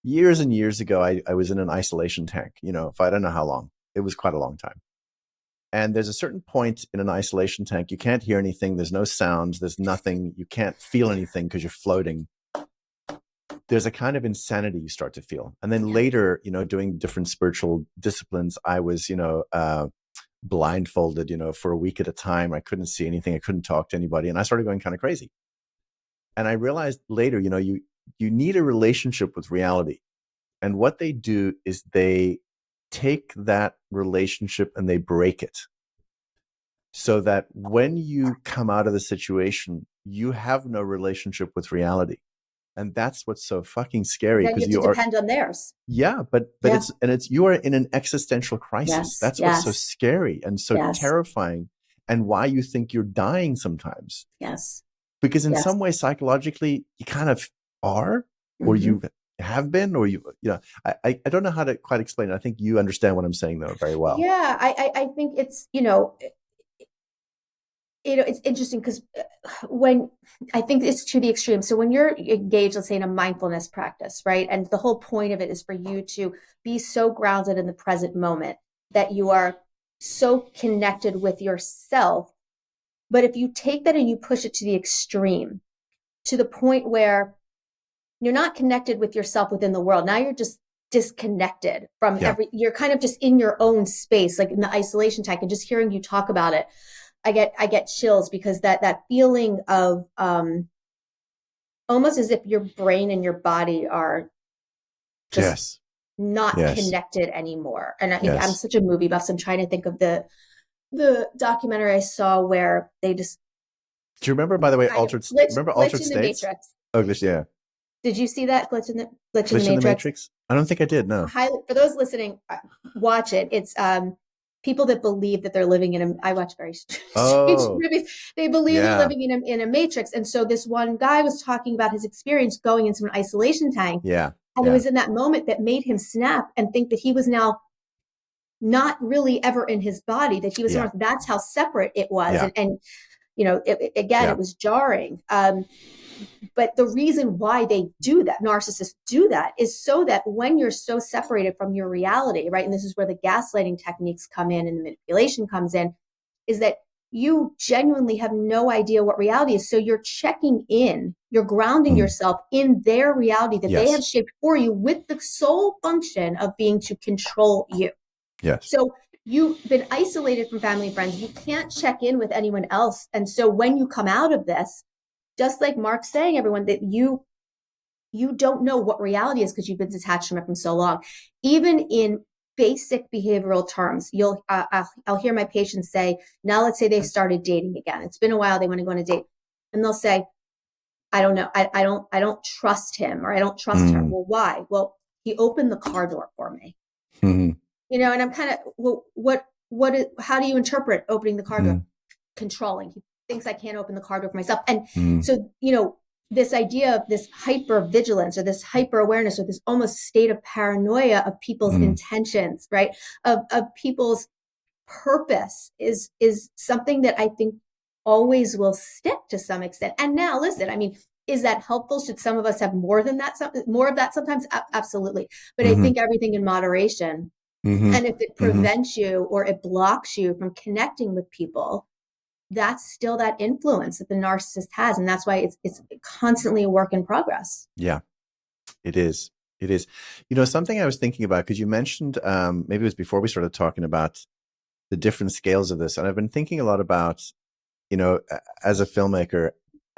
Speaker 2: years and years ago, I was in an isolation tank, if I don't know how long. It was quite a long time. And there's a certain point in an isolation tank, you can't hear anything. There's no sounds. There's nothing. You can't feel anything because you're floating. There's a kind of insanity you start to feel. And then later, doing different spiritual disciplines, I was, blindfolded, for a week at a time. I couldn't see anything. I couldn't talk to anybody. And I started going kind of crazy. And I realized later, you need a relationship with reality. And what they do is they take that relationship and they break it so that when you come out of the situation, you have no relationship with reality. And that's what's so fucking scary,
Speaker 1: because you depend on theirs.
Speaker 2: Yeah, but it's you are in an existential crisis.
Speaker 1: Yes,
Speaker 2: that's what's so scary and so terrifying, and why you think you're dying sometimes.
Speaker 1: Yes.
Speaker 2: Because in some way, psychologically, you kind of are, or you have been, or I don't know how to quite explain it. I think you understand what I'm saying though very well.
Speaker 1: Yeah, I think it's, it's interesting because when I think it's to the extreme. So when you're engaged, let's say in a mindfulness practice, right? And the whole point of it is for you to be so grounded in the present moment that you are so connected with yourself. But if you take that and you push it to the extreme, to the point where you're not connected with yourself within the world, now you're just disconnected from
Speaker 2: Yeah.
Speaker 1: you're kind of just in your own space, like in the isolation tank. And just hearing you talk about it, I get chills, because that feeling of almost as if your brain and your body are just
Speaker 2: Yes.
Speaker 1: not
Speaker 2: Yes.
Speaker 1: connected anymore. And I'm
Speaker 2: Yes.
Speaker 1: such a movie buff, so I'm trying to think of the documentary I saw where they just
Speaker 2: Do you remember, by the way,
Speaker 1: kind of glitch
Speaker 2: altered
Speaker 1: in the
Speaker 2: states?
Speaker 1: matrix.
Speaker 2: Oh, yeah.
Speaker 1: Did you see that glitch in the
Speaker 2: Glitch in the
Speaker 1: matrix?
Speaker 2: Matrix? I don't think I did. No.
Speaker 1: For those listening, watch it. It's people that believe that they're living in a. I watch very strange
Speaker 2: Oh,
Speaker 1: movies. They believe they're
Speaker 2: yeah.
Speaker 1: living in a matrix, and so this one guy was talking about his experience going into an isolation tank,
Speaker 2: Yeah.
Speaker 1: and it was in that moment that made him snap and think that he was now not really ever in his body, that he was
Speaker 2: Yeah.
Speaker 1: that's how separate it was,
Speaker 2: Yeah.
Speaker 1: and again,
Speaker 2: Yeah.
Speaker 1: it was jarring. But the reason why they do that, narcissists do that, is so that when you're so separated from your reality, right? And this is where the gaslighting techniques come in and the manipulation comes in, is that you genuinely have no idea what reality is. So you're checking in, you're grounding yourself in their reality that they
Speaker 2: Yes.
Speaker 1: have shaped for you, with the sole function of being to control you.
Speaker 2: Yes.
Speaker 1: So you've been isolated from family and friends. You can't check in with anyone else. And so when you come out of this, just like Mark's saying, everyone, that you don't know what reality is because you've been detached from it for so long. Even in basic behavioral terms, I'll hear my patients say, now let's say they've started dating again. It's been a while, they want to go on a date. And they'll say, I don't know, I don't trust him, or I don't trust her. Well, why? Well, he opened the car door for me. And I'm kind of, well, how do you interpret opening the car door? Controlling. He thinks I can't open the car door for myself. And so, this idea of this hyper vigilance, or this hyper awareness, or this almost state of paranoia of people's intentions, right? Of people's purpose is something that I think always will stick to some extent. And now listen, I mean, is that helpful? Should some of us have more than that? More of that sometimes? Absolutely. But I think everything in moderation. And if it prevents you or it blocks you from connecting with people, that's still that influence that the narcissist has. And that's why it's constantly a work in progress.
Speaker 2: Yeah, it is. It is. Something I was thinking about, because you mentioned, maybe it was before we started talking about the different scales of this. And I've been thinking a lot about, as a filmmaker,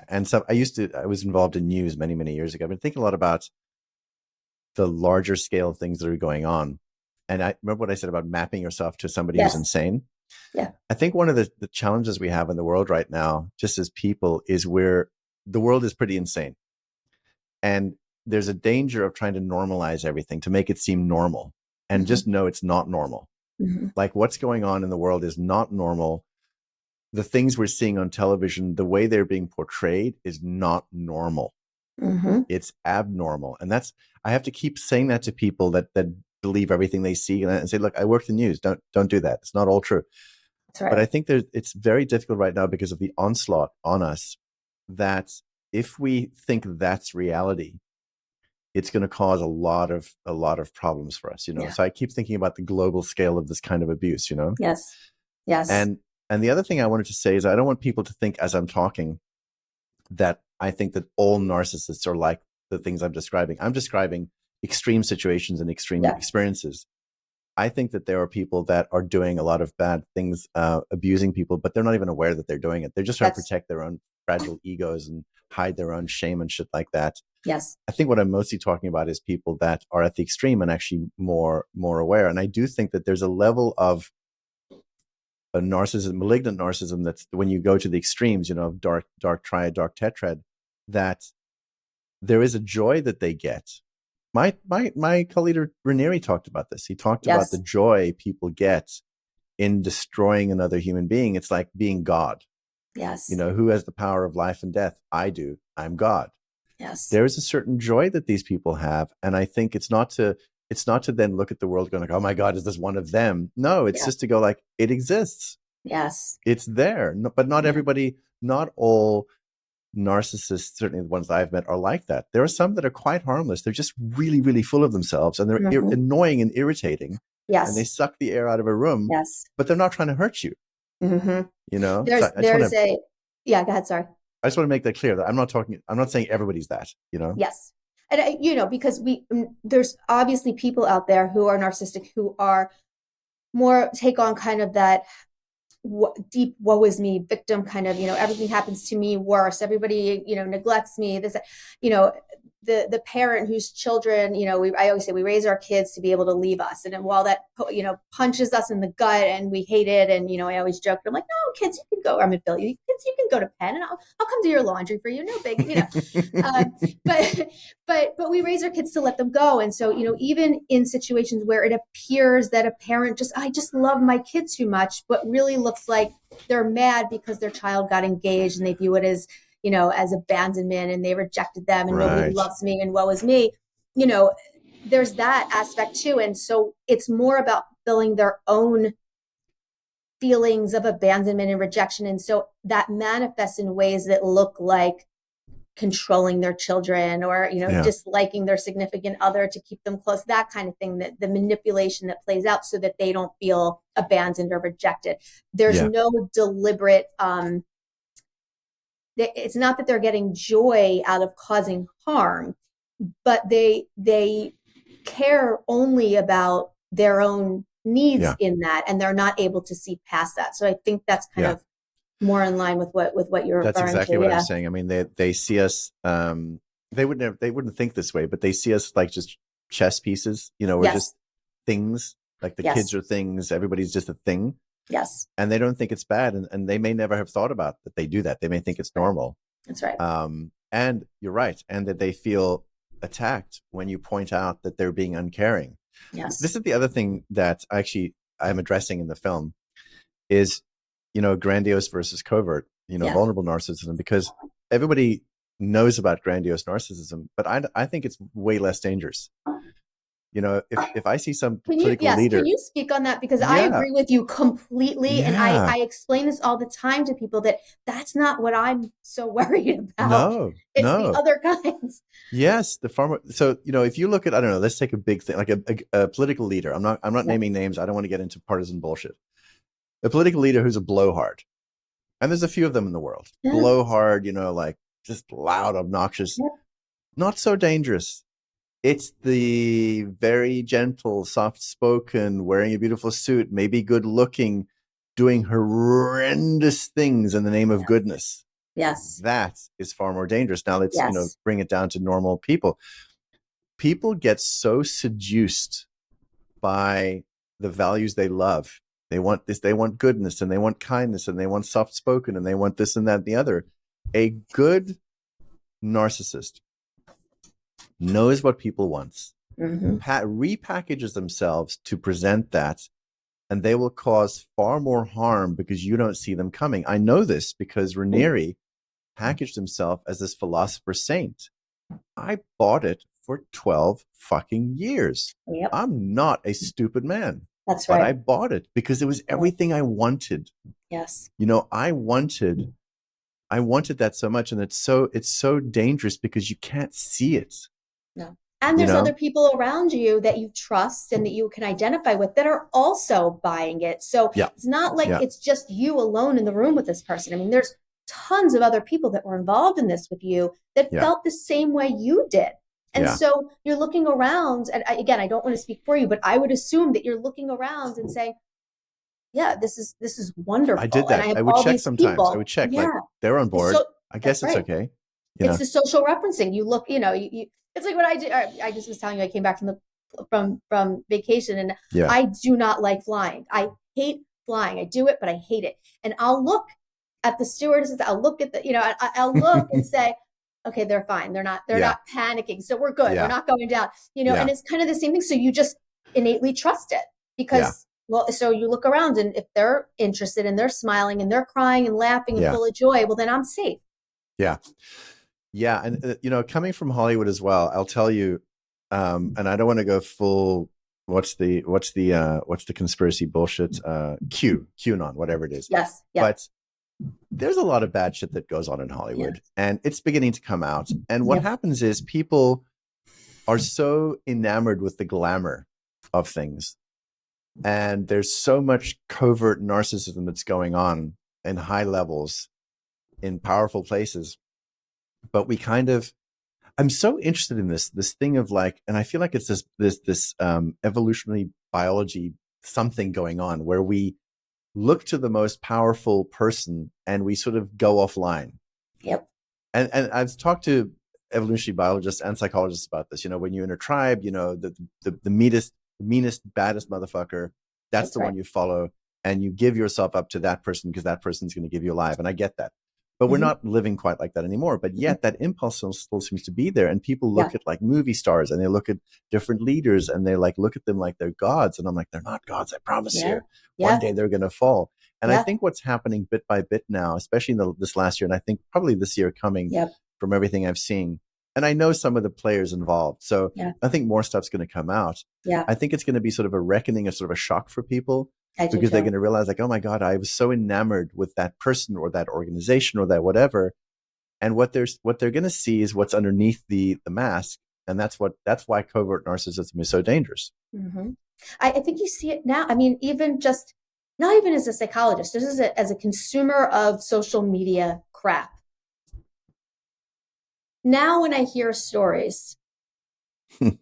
Speaker 2: and so I was involved in news many, many years ago. I've been thinking a lot about the larger scale of things that are going on. And I remember what I said about mapping yourself to somebody who's insane.
Speaker 1: Yeah.
Speaker 2: I think one of the challenges we have in the world right now, just as people, is where the world is pretty insane. And there's a danger of trying to normalize everything, to make it seem normal, and just know it's not normal. Like, what's going on in the world is not normal. The things we're seeing on television, the way they're being portrayed, is not normal. It's abnormal. And I have to keep saying that to people that believe everything they see, and say, look, I work the news. Don't do that. It's not all true. That's right. But I think it's very difficult right now because of the onslaught on us, that if we think that's reality, it's going to cause a lot of problems for us, So I keep thinking about the global scale of this kind of abuse,
Speaker 1: Yes.
Speaker 2: And the other thing I wanted to say is, I don't want people to think, as I'm talking, that I think that all narcissists are like the things I'm describing. I'm describing extreme situations and extreme experiences. I think that there are people that are doing a lot of bad things, abusing people, but they're not even aware that they're doing it. They're just trying to protect their own fragile egos and hide their own shame and shit like that.
Speaker 1: Yes.
Speaker 2: I think what I'm mostly talking about is people that are at the extreme and actually more aware. And I do think that there's a level of a narcissism, malignant narcissism, that's when you go to the extremes, of dark triad, dark tetrad, that there is a joy that they get. My co-leader Raniere talked about this. He talked about the joy people get in destroying another human being. It's like being God.
Speaker 1: Yes.
Speaker 2: Who has the power of life and death? I do. I'm God.
Speaker 1: Yes.
Speaker 2: There is a certain joy that these people have. And I think it's not to then look at the world going like, oh my God, is this one of them? No, it's just to go like, it exists.
Speaker 1: Yes.
Speaker 2: It's there. But not everybody, not all narcissists, certainly the ones that I've met, are like that. There are some that are quite harmless. They're just really, really full of themselves, and they're annoying and irritating.
Speaker 1: Yes.
Speaker 2: And they suck the air out of a room.
Speaker 1: Yes.
Speaker 2: But they're not trying to hurt you.
Speaker 1: Mm-hmm.
Speaker 2: You know?
Speaker 1: Go ahead, sorry.
Speaker 2: I just want to make that clear that I'm not saying everybody's that, you know?
Speaker 1: Yes. And, because there's obviously people out there who are narcissistic, who are more take on kind of that deep woe is me victim kind of, everything happens to me worse. Everybody, neglects me. This, the parent whose children, I always say we raise our kids to be able to leave us. And then while that, punches us in the gut and we hate it. And, I always joke, I'm like, no, kids, you can go, I'm affiliate. Kids, you can go to Penn and I'll come do your laundry for you. No big, but we raise our kids to let them go. And so, even in situations where it appears that a parent I just love my kid too much, but really looks like they're mad because their child got engaged and they view it as, as abandonment and they rejected them and nobody loves me and woe is me, there's that aspect too. And so it's more about fulfilling their own feelings of abandonment and rejection. And so that manifests in ways that look like controlling their children or, disliking their significant other to keep them close, that kind of thing, that the manipulation that plays out so that they don't feel abandoned or rejected. There's no deliberate, it's not that they're getting joy out of causing harm, but they care only about their own needs in that, and they're not able to see past that. So I think that's kind of more in line with what you're referring to.
Speaker 2: That's exactly what I'm saying. I mean, they see us, they wouldn't think this way, but they see us like just chess pieces, we're just things, like the kids are things, everybody's just a thing.
Speaker 1: Yes.
Speaker 2: And they don't think it's bad. And they may never have thought about that they do that. They may think it's normal.
Speaker 1: That's right.
Speaker 2: And you're right. And that they feel attacked when you point out that they're being uncaring.
Speaker 1: Yes.
Speaker 2: This is the other thing that I'm addressing in the film is, grandiose versus covert, vulnerable narcissism, because everybody knows about grandiose narcissism, but I think it's way less dangerous. If I see some political leader.
Speaker 1: Can you speak on that? Because I agree with you completely. And I explain this all the time to people that's not what I'm so worried about. It's the other kinds.
Speaker 2: Yes. The farmer. So, if you look at, I don't know, let's take a big thing, like a political leader. I'm not naming names. I don't want to get into partisan bullshit. A political leader who's a blowhard. And there's a few of them in the world. Blowhard, like just loud, obnoxious, not so dangerous. It's the very gentle, soft-spoken, wearing a beautiful suit, maybe good-looking, doing horrendous things in the name of goodness.
Speaker 1: Yes.
Speaker 2: That is far more dangerous. Now let's bring it down to normal people. People get so seduced by the values they love. They want this, they want goodness, and they want kindness, and they want soft-spoken, and they want this and that and the other. A good narcissist knows what people want, repackages themselves to present that, and they will cause far more harm because you don't see them coming. I know this because Raniere packaged himself as this philosopher saint. I bought it for 12 fucking years.
Speaker 1: Yep.
Speaker 2: I'm not a stupid man.
Speaker 1: That's right.
Speaker 2: But I bought it because it was everything I wanted.
Speaker 1: Yes.
Speaker 2: I wanted that so much, and it's so dangerous because you can't see it.
Speaker 1: No. And there's other people around you that you trust and that you can identify with that are also buying it. So it's not like it's just you alone in the room with this person. I mean, there's tons of other people that were involved in this with you that felt the same way you did. And so you're looking around, and again, I don't want to speak for you, but I would assume that you're looking around and saying, this is wonderful.
Speaker 2: I did that.
Speaker 1: And
Speaker 2: I would check sometimes. I would check like they're on board. I guess it's okay.
Speaker 1: It's the social referencing. You look, you it's like what I did. I just was telling you, I came back from vacation, and I do not like flying. I hate flying. I do it, but I hate it. And I'll look at the stewardesses. I'll look at I'll look and say, okay, they're fine. They're not panicking. So we're good. We're not going down, and it's kind of the same thing. So you just innately trust it because, so you look around, and if they're interested and they're smiling and they're crying and laughing and full of joy, well, then I'm safe.
Speaker 2: Yeah. Yeah, and coming from Hollywood as well, I'll tell you, and I don't want to go full. What's the conspiracy bullshit? QAnon, whatever it is.
Speaker 1: Yes. Yeah.
Speaker 2: But there's a lot of bad shit that goes on in
Speaker 1: Yeah.
Speaker 2: Hollywood, and it's beginning to come out. And what
Speaker 1: Yep.
Speaker 2: happens is people are so enamored with the glamour of things, and there's so much covert narcissism that's going on in high levels in powerful places. But I'm so interested in this thing of like, and I feel like it's this evolutionary biology something going on where we look to the most powerful person and we sort of go offline.
Speaker 1: Yep.
Speaker 2: And I've talked to evolutionary biologists and psychologists about this. When you're in a tribe, the meanest, baddest motherfucker, that's the
Speaker 1: right.
Speaker 2: one you follow, and you give yourself up to that person because that person's going to give you alive. And I get that. But we're not living quite like that anymore. But yet that impulse still seems to be there. And people look at like movie stars and they look at different leaders and they like look at them like they're gods. And I'm like, they're not gods, I promise you. One day they're going to fall. And I think what's happening bit by bit now, especially in this last year, and I think probably this year coming from everything I've seen, and I know some of the players involved. So I think more stuff's going to come out. I think it's going to be sort of a reckoning, a sort of a shock for people. Because they're going to realize like, oh my God, I was so enamored with that person or that organization or that whatever. And what they're going to see is what's underneath the mask. And that's why covert narcissism is so dangerous.
Speaker 1: Mm-hmm. I think you see it now. I mean, not even as a psychologist, this is as a consumer of social media crap. Now, when I hear stories,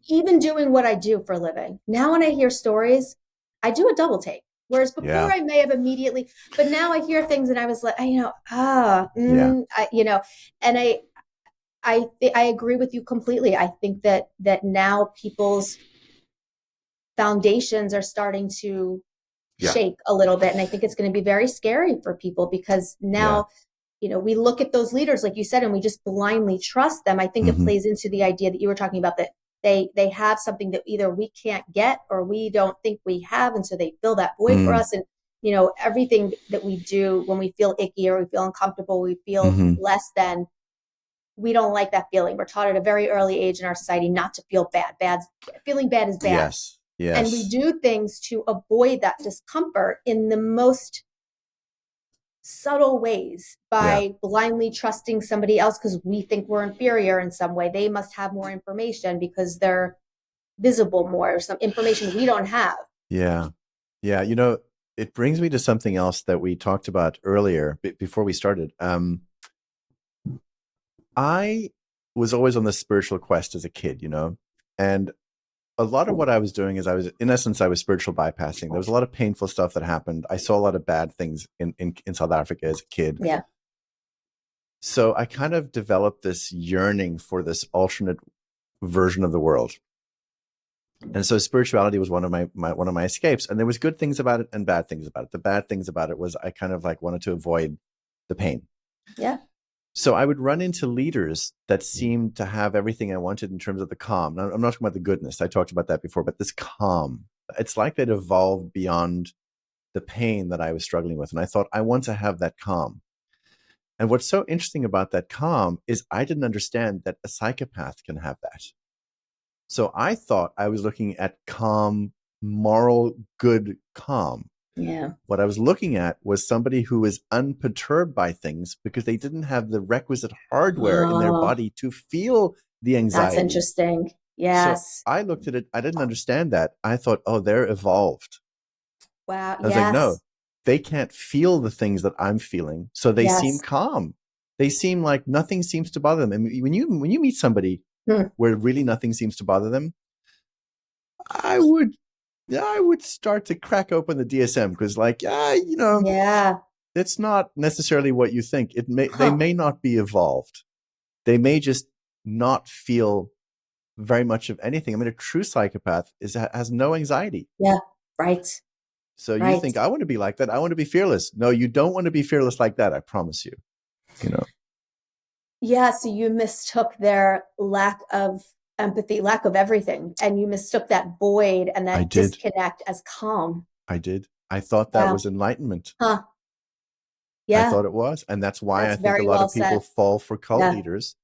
Speaker 1: even doing what I do for a living, now when I hear stories, I do a double take. Whereas before I may have immediately, but now I hear things and I was like, and I agree with you completely. I think that now people's foundations are starting to shake a little bit. And I think it's going to be very scary for people because now, we look at those leaders, like you said, and we just blindly trust them. I think it plays into the idea that you were talking about, that they have something that either we can't get or we don't think we have. And so they fill that void for us. And, everything that we do when we feel icky or we feel uncomfortable, we feel less than, we don't like that feeling. We're taught at a very early age in our society not to feel bad. Feeling bad is bad.
Speaker 2: Yes.
Speaker 1: And we do things to avoid that discomfort in the most subtle ways by blindly trusting somebody else because we think we're inferior in some way. They must have more information because they're visible more, or some information we don't have.
Speaker 2: Yeah. It brings me to something else that we talked about earlier before we started. I was always on this spiritual quest as a kid, and a lot of what I was doing is I was spiritual bypassing. There was a lot of painful stuff that happened. I saw a lot of bad things in South Africa as a kid.
Speaker 1: Yeah.
Speaker 2: So I kind of developed this yearning for this alternate version of the world. And so spirituality was one of my escapes. And there was good things about it and bad things about it. The bad things about it was I kind of like wanted to avoid the pain.
Speaker 1: Yeah.
Speaker 2: So I would run into leaders that seemed to have everything I wanted in terms of the calm. Now, I'm not talking about the goodness. I talked about that before, but this calm, it's like they'd evolved beyond the pain that I was struggling with. And I thought, I want to have that calm. And what's so interesting about that calm is I didn't understand that a psychopath can have that. So I thought I was looking at calm, moral, good calm.
Speaker 1: Yeah.
Speaker 2: What I was looking at was somebody who was unperturbed by things because they didn't have the requisite hardware in their body to feel the anxiety.
Speaker 1: That's interesting. Yes.
Speaker 2: So I looked at it. I didn't understand that. I thought, oh, they're evolved.
Speaker 1: Wow.
Speaker 2: I was like, no, they can't feel the things that I'm feeling. So they seem calm. They seem like nothing seems to bother them. And when you meet somebody where really nothing seems to bother them, I would start to crack open the DSM because it's not necessarily what you think. They may not be evolved. They may just not feel very much of anything. I mean, a true psychopath has no anxiety.
Speaker 1: Yeah. Right.
Speaker 2: So you think, I want to be like that. I want to be fearless. No, you don't want to be fearless like that. I promise you,
Speaker 1: Yeah. So you mistook their lack of empathy, lack of everything. And you mistook that void and that disconnect as calm.
Speaker 2: I did. I thought that was enlightenment.
Speaker 1: Huh. Yeah.
Speaker 2: I thought it was. And that's why I think a lot of people fall for cult leaders.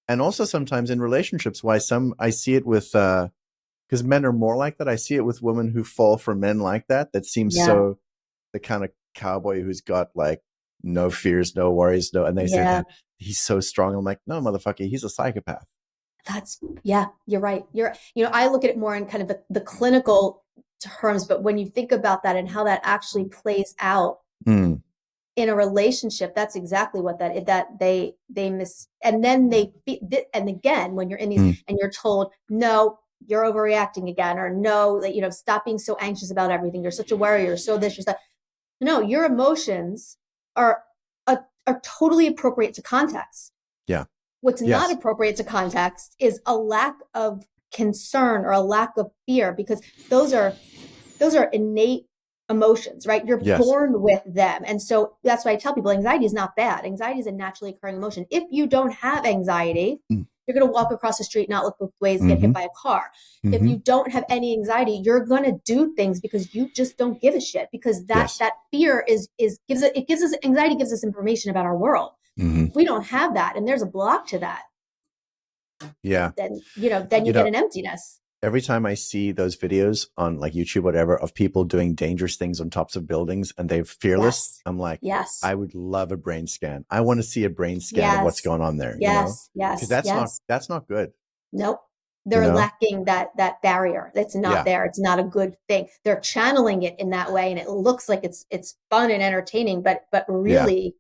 Speaker 2: And also sometimes in relationships, why some I see it with because men are more like that. I see it with women who fall for men like that. That seems
Speaker 1: Yeah.
Speaker 2: so the kind of cowboy who's got like no fears, no worries, no. And they say
Speaker 1: Yeah.
Speaker 2: that he's so strong. I'm like, no, motherfucker, he's a psychopath.
Speaker 1: You're right. I look at it more in kind of the clinical terms, but when you think about that and how that actually plays out
Speaker 2: Mm.
Speaker 1: in a relationship, that's exactly what that they miss. And then and again, when you're in these and you're told, no, you're overreacting again, or no, stop being so anxious about everything. You're such a worrier. You're so this, you're that. No, your emotions are are totally appropriate to context.
Speaker 2: Yeah.
Speaker 1: What's not
Speaker 2: Yes.
Speaker 1: appropriate to context is a lack of concern or a lack of fear, because those are innate emotions, right? You're
Speaker 2: Yes.
Speaker 1: born with them. And so that's why I tell people anxiety is not bad. Anxiety is a naturally occurring emotion. If you don't have anxiety, you're going to walk across the street, not look both ways, get hit by a car. If you don't have any anxiety, you're going to do things because you just don't give a shit, because that fear gives us anxiety, gives us information about our world. If we don't have that and there's a block to that, then you get an emptiness.
Speaker 2: Every time I see those videos on like YouTube, whatever, of people doing dangerous things on tops of buildings and they're fearless, I'm like, I would love a brain scan. I want to see a brain scan of what's going on there.
Speaker 1: Yes.
Speaker 2: Because that's not good.
Speaker 1: Nope. They're lacking that barrier. That's not there. It's not a good thing. They're channeling it in that way, and it looks like it's fun and entertaining, but really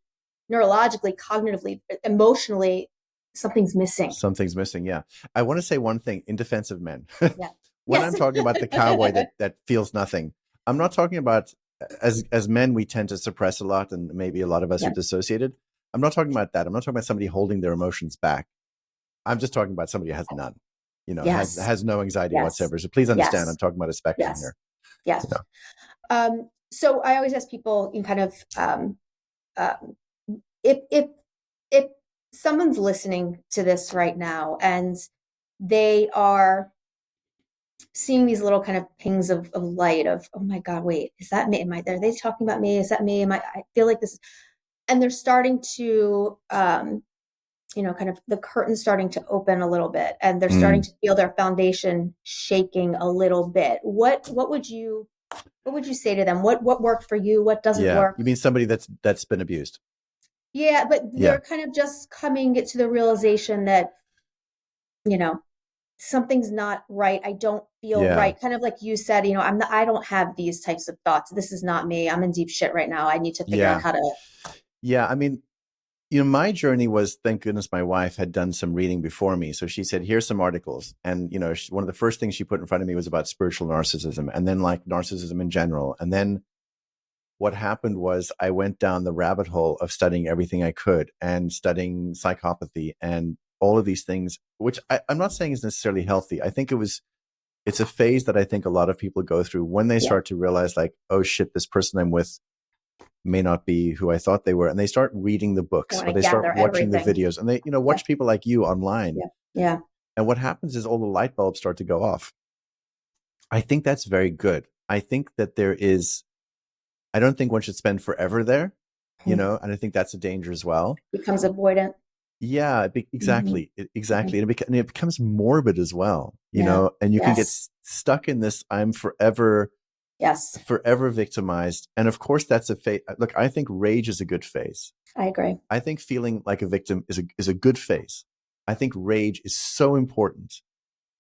Speaker 1: neurologically, cognitively, emotionally, something's missing.
Speaker 2: Yeah. I want to say one thing in defense of men. When I'm talking about the cowboy that feels nothing, I'm not talking about as men, we tend to suppress a lot, and maybe a lot of us are dissociated. I'm not talking about that. I'm not talking about somebody holding their emotions back. I'm just talking about somebody who has none, has no anxiety whatsoever. So please understand, I'm talking about a spectrum here.
Speaker 1: Yes. So I always ask people in kind of, if someone's listening to this right now and they are seeing these little kind of pings of light of, oh my God, wait, is that me? Are they talking about me? Is that me? I feel like this, and they're starting to, kind of the curtain starting to open a little bit, and they're starting to feel their foundation shaking a little bit. What would you say to them? What worked for you? What doesn't work?
Speaker 2: You mean somebody that's been abused?
Speaker 1: Yeah, but they're kind of just coming to the realization that, something's not right. I don't feel right. Kind of like you said, I don't have these types of thoughts. This is not me. I'm in deep shit right now. I need to figure out how to.
Speaker 2: Yeah. I mean, my journey was, thank goodness my wife had done some reading before me. So she said, here's some articles. And, one of the first things she put in front of me was about spiritual narcissism, and then like narcissism in general. And then what happened was I went down the rabbit hole of studying everything I could and studying psychopathy and all of these things, which I'm not saying is necessarily healthy. I think it's a phase that I think a lot of people go through when they start to realize like, oh shit, this person I'm with may not be who I thought they were. And they start reading the books, or they start watching the videos, and they, watch people like you online.
Speaker 1: Yeah.
Speaker 2: And what happens is all the light bulbs start to go off. I think that's very good. I think that I don't think one should spend forever there, and I think that's a danger as well.
Speaker 1: Becomes avoidant.
Speaker 2: Yeah, exactly. Exactly. And it becomes morbid as well, and you can get stuck in this, I'm forever victimized. And of course that's a phase. Look, I think rage is a good phase.
Speaker 1: I agree.
Speaker 2: I think feeling like a victim is a good phase. I think rage is so important.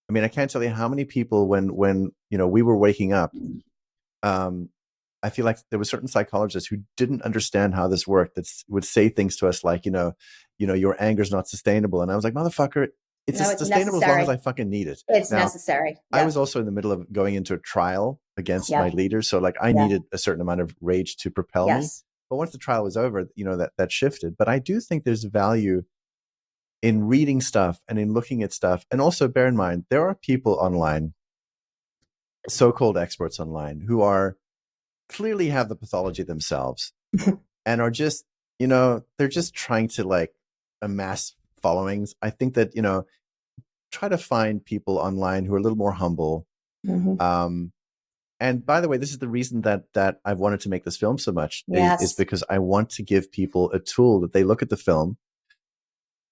Speaker 2: I mean, I can't tell you how many people when we were waking up, I feel like there were certain psychologists who didn't understand how this worked, that would say things to us like, your anger is not sustainable. And I was like, motherfucker, it's sustainable necessary. As long as I fucking need it.
Speaker 1: It's necessary.
Speaker 2: I was also in the middle of going into a trial against my leaders. So like I needed a certain amount of rage to propel me. But once the trial was over, that shifted. But I do think there's value in reading stuff and in looking at stuff. And also bear in mind, there are people online, so-called experts online, who are clearly have the pathology themselves and are just, they're just trying to like amass followings. I think that, try to find people online who are a little more humble. And by the way, this is the reason that I've wanted to make this film so much, is because I want to give people a tool that they look at the film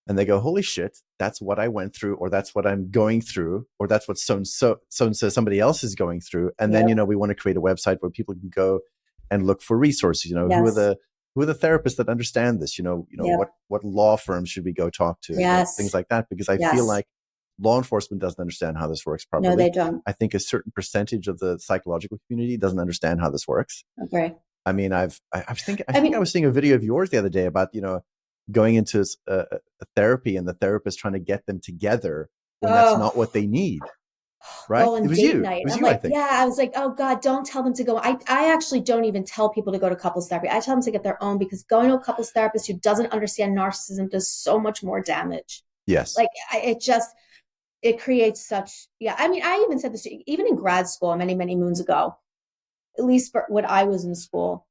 Speaker 2: and they go, holy shit, that's what I went through, or that's what I'm going through, or that's what so somebody else is going through. And then, we want to create a website where people can go and look for resources. Who are the therapists that understand this? What law firms should we go talk to? Things like that, because I feel like law enforcement doesn't understand how this works properly.
Speaker 1: No, they don't.
Speaker 2: I think a certain percentage of the psychological community doesn't understand how this works.
Speaker 1: Okay.
Speaker 2: I mean, I was seeing a video of yours the other day about, going into a therapy and the therapist trying to get them together when that's not what they need. Right?
Speaker 1: Well,
Speaker 2: It was
Speaker 1: date
Speaker 2: you.
Speaker 1: night.
Speaker 2: It was
Speaker 1: I'm
Speaker 2: you,
Speaker 1: like,
Speaker 2: I think.
Speaker 1: I was like, oh God, don't tell them to go. I actually don't even tell people to go to couples therapy. I tell them to get their own, because going to a couples therapist who doesn't understand narcissism does so much more damage.
Speaker 2: Yes.
Speaker 1: Like it creates such, I mean, I even said this even in grad school many, many moons ago, at least for when I was in school,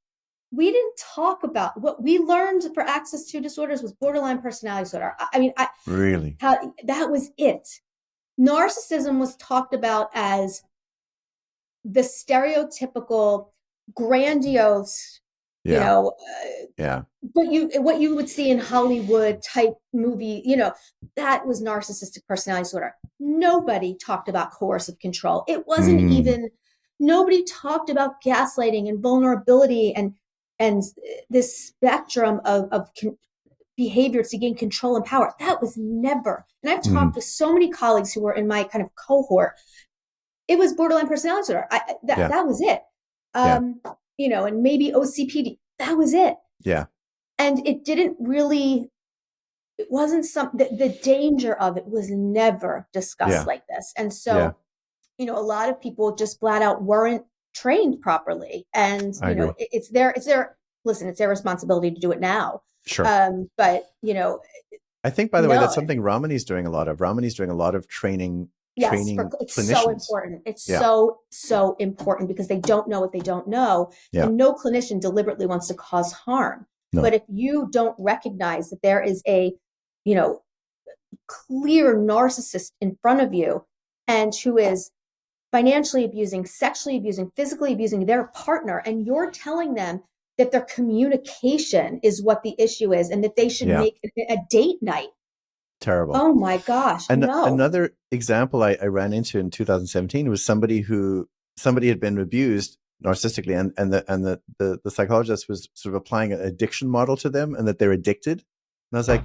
Speaker 1: we didn't talk about what we learned for access to disorders was borderline personality disorder. I mean,
Speaker 2: really,
Speaker 1: that was it. Narcissism was talked about as the stereotypical, grandiose, but what you would see in Hollywood type movie, that was narcissistic personality disorder. Nobody talked about coercive control. It wasn't even, nobody talked about gaslighting and vulnerability and this spectrum of behavior to gain control and power. That was never. And I've talked to so many colleagues who were in my kind of cohort. It was borderline personality disorder. That was it. And maybe OCPD. That was it.
Speaker 2: Yeah.
Speaker 1: And it didn't really, it wasn't the danger of it was never discussed like this. And so, a lot of people just flat out weren't trained properly. And, it's their responsibility to do it now.
Speaker 2: Sure.
Speaker 1: But,
Speaker 2: I think, by the way, that's something Ramani's doing a lot of. Ramani's doing a lot of training
Speaker 1: it's
Speaker 2: clinicians.
Speaker 1: So important. It's so important, because they don't know what they don't know.
Speaker 2: Yeah.
Speaker 1: And no clinician deliberately wants to cause harm.
Speaker 2: No.
Speaker 1: But if you don't recognize that there is a, clear narcissist in front of you, and who is financially abusing, sexually abusing, physically abusing their partner, and you're telling them that their communication is what the issue is, and that they should make a date night.
Speaker 2: Terrible.
Speaker 1: Oh my gosh.
Speaker 2: Another example I ran into in 2017 was somebody had been abused narcissistically, and the psychologist was sort of applying an addiction model to them, and that they're addicted. And I was like,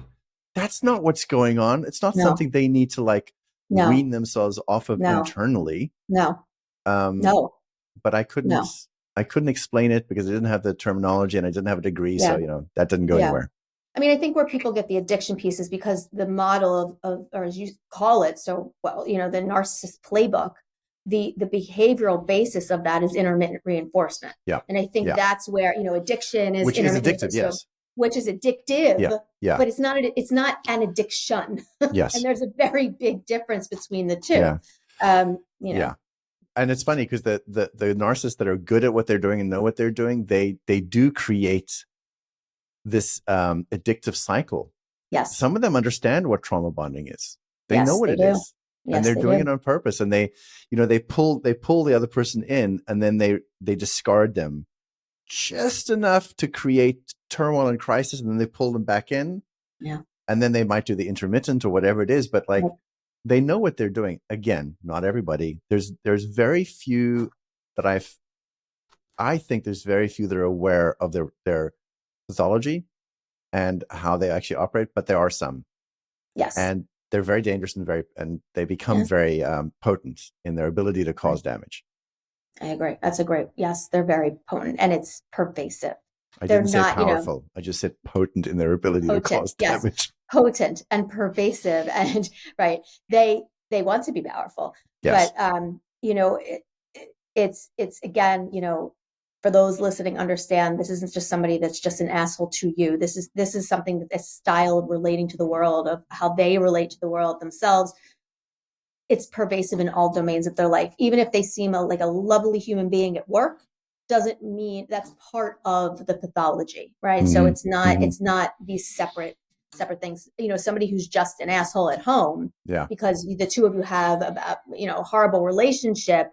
Speaker 2: that's not what's going on. It's not something they need to wean themselves off of internally.
Speaker 1: No.
Speaker 2: But I couldn't explain it because I didn't have the terminology and I didn't have a degree. So, that didn't go anywhere.
Speaker 1: I mean, I think where people get the addiction piece is because the model of or as you call it, the narcissist playbook, the behavioral basis of that is intermittent reinforcement.
Speaker 2: Yeah.
Speaker 1: And I think that's where, addiction is.
Speaker 2: Which is addictive, yes.
Speaker 1: Which is addictive,
Speaker 2: yeah.
Speaker 1: But it's not an addiction.
Speaker 2: Yes.
Speaker 1: And there's a very big difference between the two.
Speaker 2: Yeah. And it's funny because the narcissists that are good at what they're doing and know what they're doing, they do create this addictive cycle.
Speaker 1: Yes.
Speaker 2: Some of them understand what trauma bonding is. They know what it is.
Speaker 1: Yes,
Speaker 2: and they're doing it on purpose. And they pull the other person in, and then they discard them just enough to create turmoil and crisis, and then they pull them back in.
Speaker 1: Yeah.
Speaker 2: And then they might do the intermittent or whatever it is, but they know what they're doing. Again, not everybody. There's very few that I think there's very few that are aware of their pathology and how they actually operate, but there are some.
Speaker 1: Yes.
Speaker 2: And they're very dangerous and they become very potent in their ability to cause damage.
Speaker 1: I agree. Yes, they're very potent, and it's pervasive.
Speaker 2: I didn't say powerful. I just said potent in their ability to cause damage.
Speaker 1: Potent and pervasive, and they want to be powerful.
Speaker 2: Yes.
Speaker 1: But it's again, for those listening, understand this isn't just somebody that's just an asshole to you. This is something that a style of relating to the world, of how they relate to the world themselves. It's pervasive in all domains of their life. Even if they seem like a lovely human being at work, doesn't mean that's part of the pathology, right? So it's not these separate things. Somebody who's just an asshole at home, because the two of you have a horrible relationship,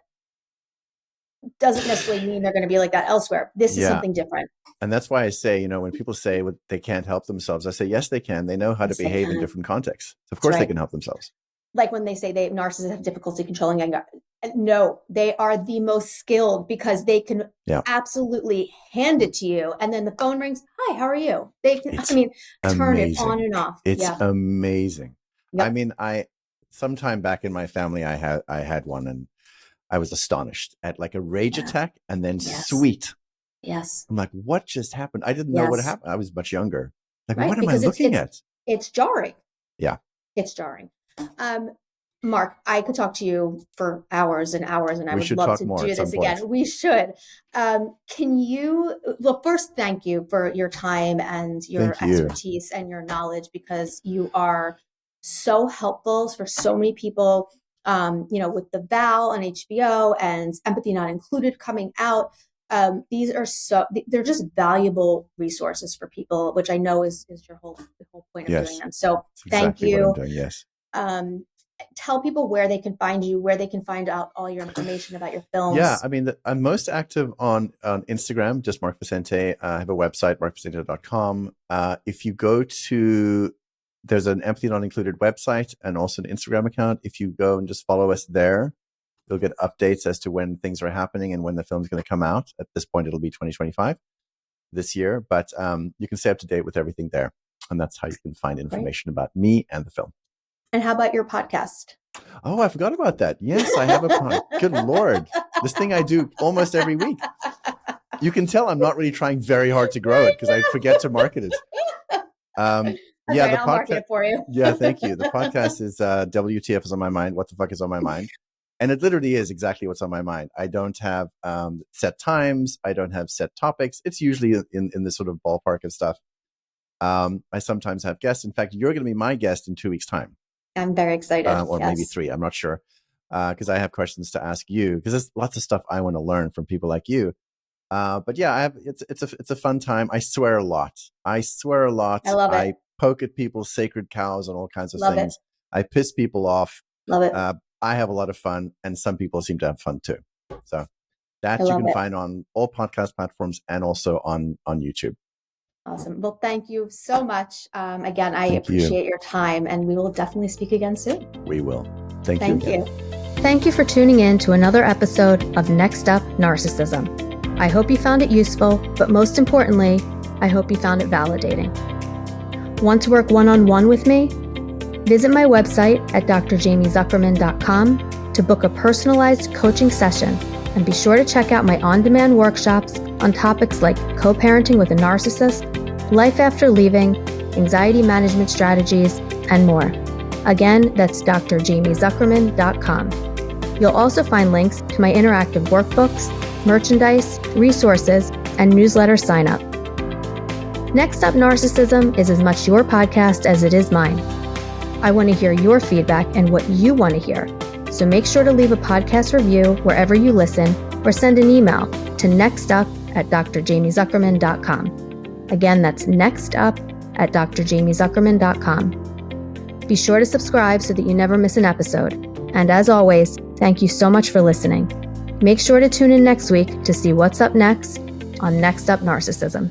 Speaker 1: doesn't necessarily mean they're going to be like that elsewhere. This is something different.
Speaker 2: And that's why I say, when people say they can't help themselves, I say, yes, they can. They know how to behave in different contexts. So of course they can help themselves.
Speaker 1: Like when they say narcissists have difficulty controlling anger. No, they are the most skilled because they can absolutely hand it to you. And then the phone rings. Hi, how are you? They can, turn it on and off.
Speaker 2: It's amazing. Yep. Sometime back in my family, I had one, and I was astonished at like a rage attack and then sweet.
Speaker 1: Yes.
Speaker 2: I'm like, what just happened? I didn't know what happened. I was much younger. Like, what am I looking at?
Speaker 1: It's jarring.
Speaker 2: Yeah.
Speaker 1: It's jarring. Mark, I could talk to you for hours and hours, and I would love to do this again. We should. Can you, first, thank you for your time and your expertise and your knowledge, because you are so helpful for so many people, with the Val on HBO and Empathy Not Included coming out. These are they're just valuable resources for people, which I know is the whole point of doing them. So thank you.
Speaker 2: Yes.
Speaker 1: Tell people where they can find you, where they can find out all your information about your films.
Speaker 2: Yeah, I'm most active on Instagram, just Mark Vicente. I have a website, markvicente.com. If you go to, there's an Empathy Not Included website and also an Instagram account. If you go and just follow us there, you'll get updates as to when things are happening and when the film's going to come out. At this point, it'll be 2025 this year, but you can stay up to date with everything there. And that's how you can find information about me and the film.
Speaker 1: And how about your podcast?
Speaker 2: Oh, I forgot about that. Yes, I have a podcast. Good Lord. This thing I do almost every week. You can tell I'm not really trying very hard to grow it because I forget to market it.
Speaker 1: The
Speaker 2: podcast,
Speaker 1: I'll market it for you.
Speaker 2: Yeah, thank you. The podcast is WTF is on my mind. What the fuck is on my mind? And it literally is exactly what's on my mind. I don't have set times. I don't have set topics. It's usually in this sort of ballpark of stuff. I sometimes have guests. In fact, you're going to be my guest in 2 weeks' time. I'm
Speaker 1: very excited.
Speaker 2: Or maybe 3. I'm not sure. Because I have questions to ask you. Because there's lots of stuff I want to learn from people like you. But yeah, it's a fun time. I swear a lot. I love it. I poke at people's sacred cows and all kinds of things. I piss people off.
Speaker 1: Love it.
Speaker 2: I have a lot of fun, and some people seem to have fun too. So that you can find on all podcast platforms and also on YouTube.
Speaker 1: Awesome. Well, thank you so much. Again, I appreciate your time, and we will definitely speak again soon.
Speaker 2: We will. Thank you.
Speaker 1: Thank you for tuning in to another episode of Next Up Narcissism. I hope you found it useful, but most importantly, I hope you found it validating. Want to work one-on-one with me? Visit my website at drjamiezuckerman.com to book a personalized coaching session, and be sure to check out my on-demand workshops on topics like co-parenting with a narcissist, life after leaving, anxiety management strategies, and more. Again, that's drjamiezuckerman.com. You'll also find links to my interactive workbooks, merchandise, resources, and newsletter sign-up. Next Up Narcissism is as much your podcast as it is mine. I want to hear your feedback and what you want to hear. So make sure to leave a podcast review wherever you listen, or send an email to nextup@drjamiezuckerman.com. Again, that's nextup@drjamiezuckerman.com. Be sure to subscribe so that you never miss an episode. And as always, thank you so much for listening. Make sure to tune in next week to see what's up next on Next Up Narcissism.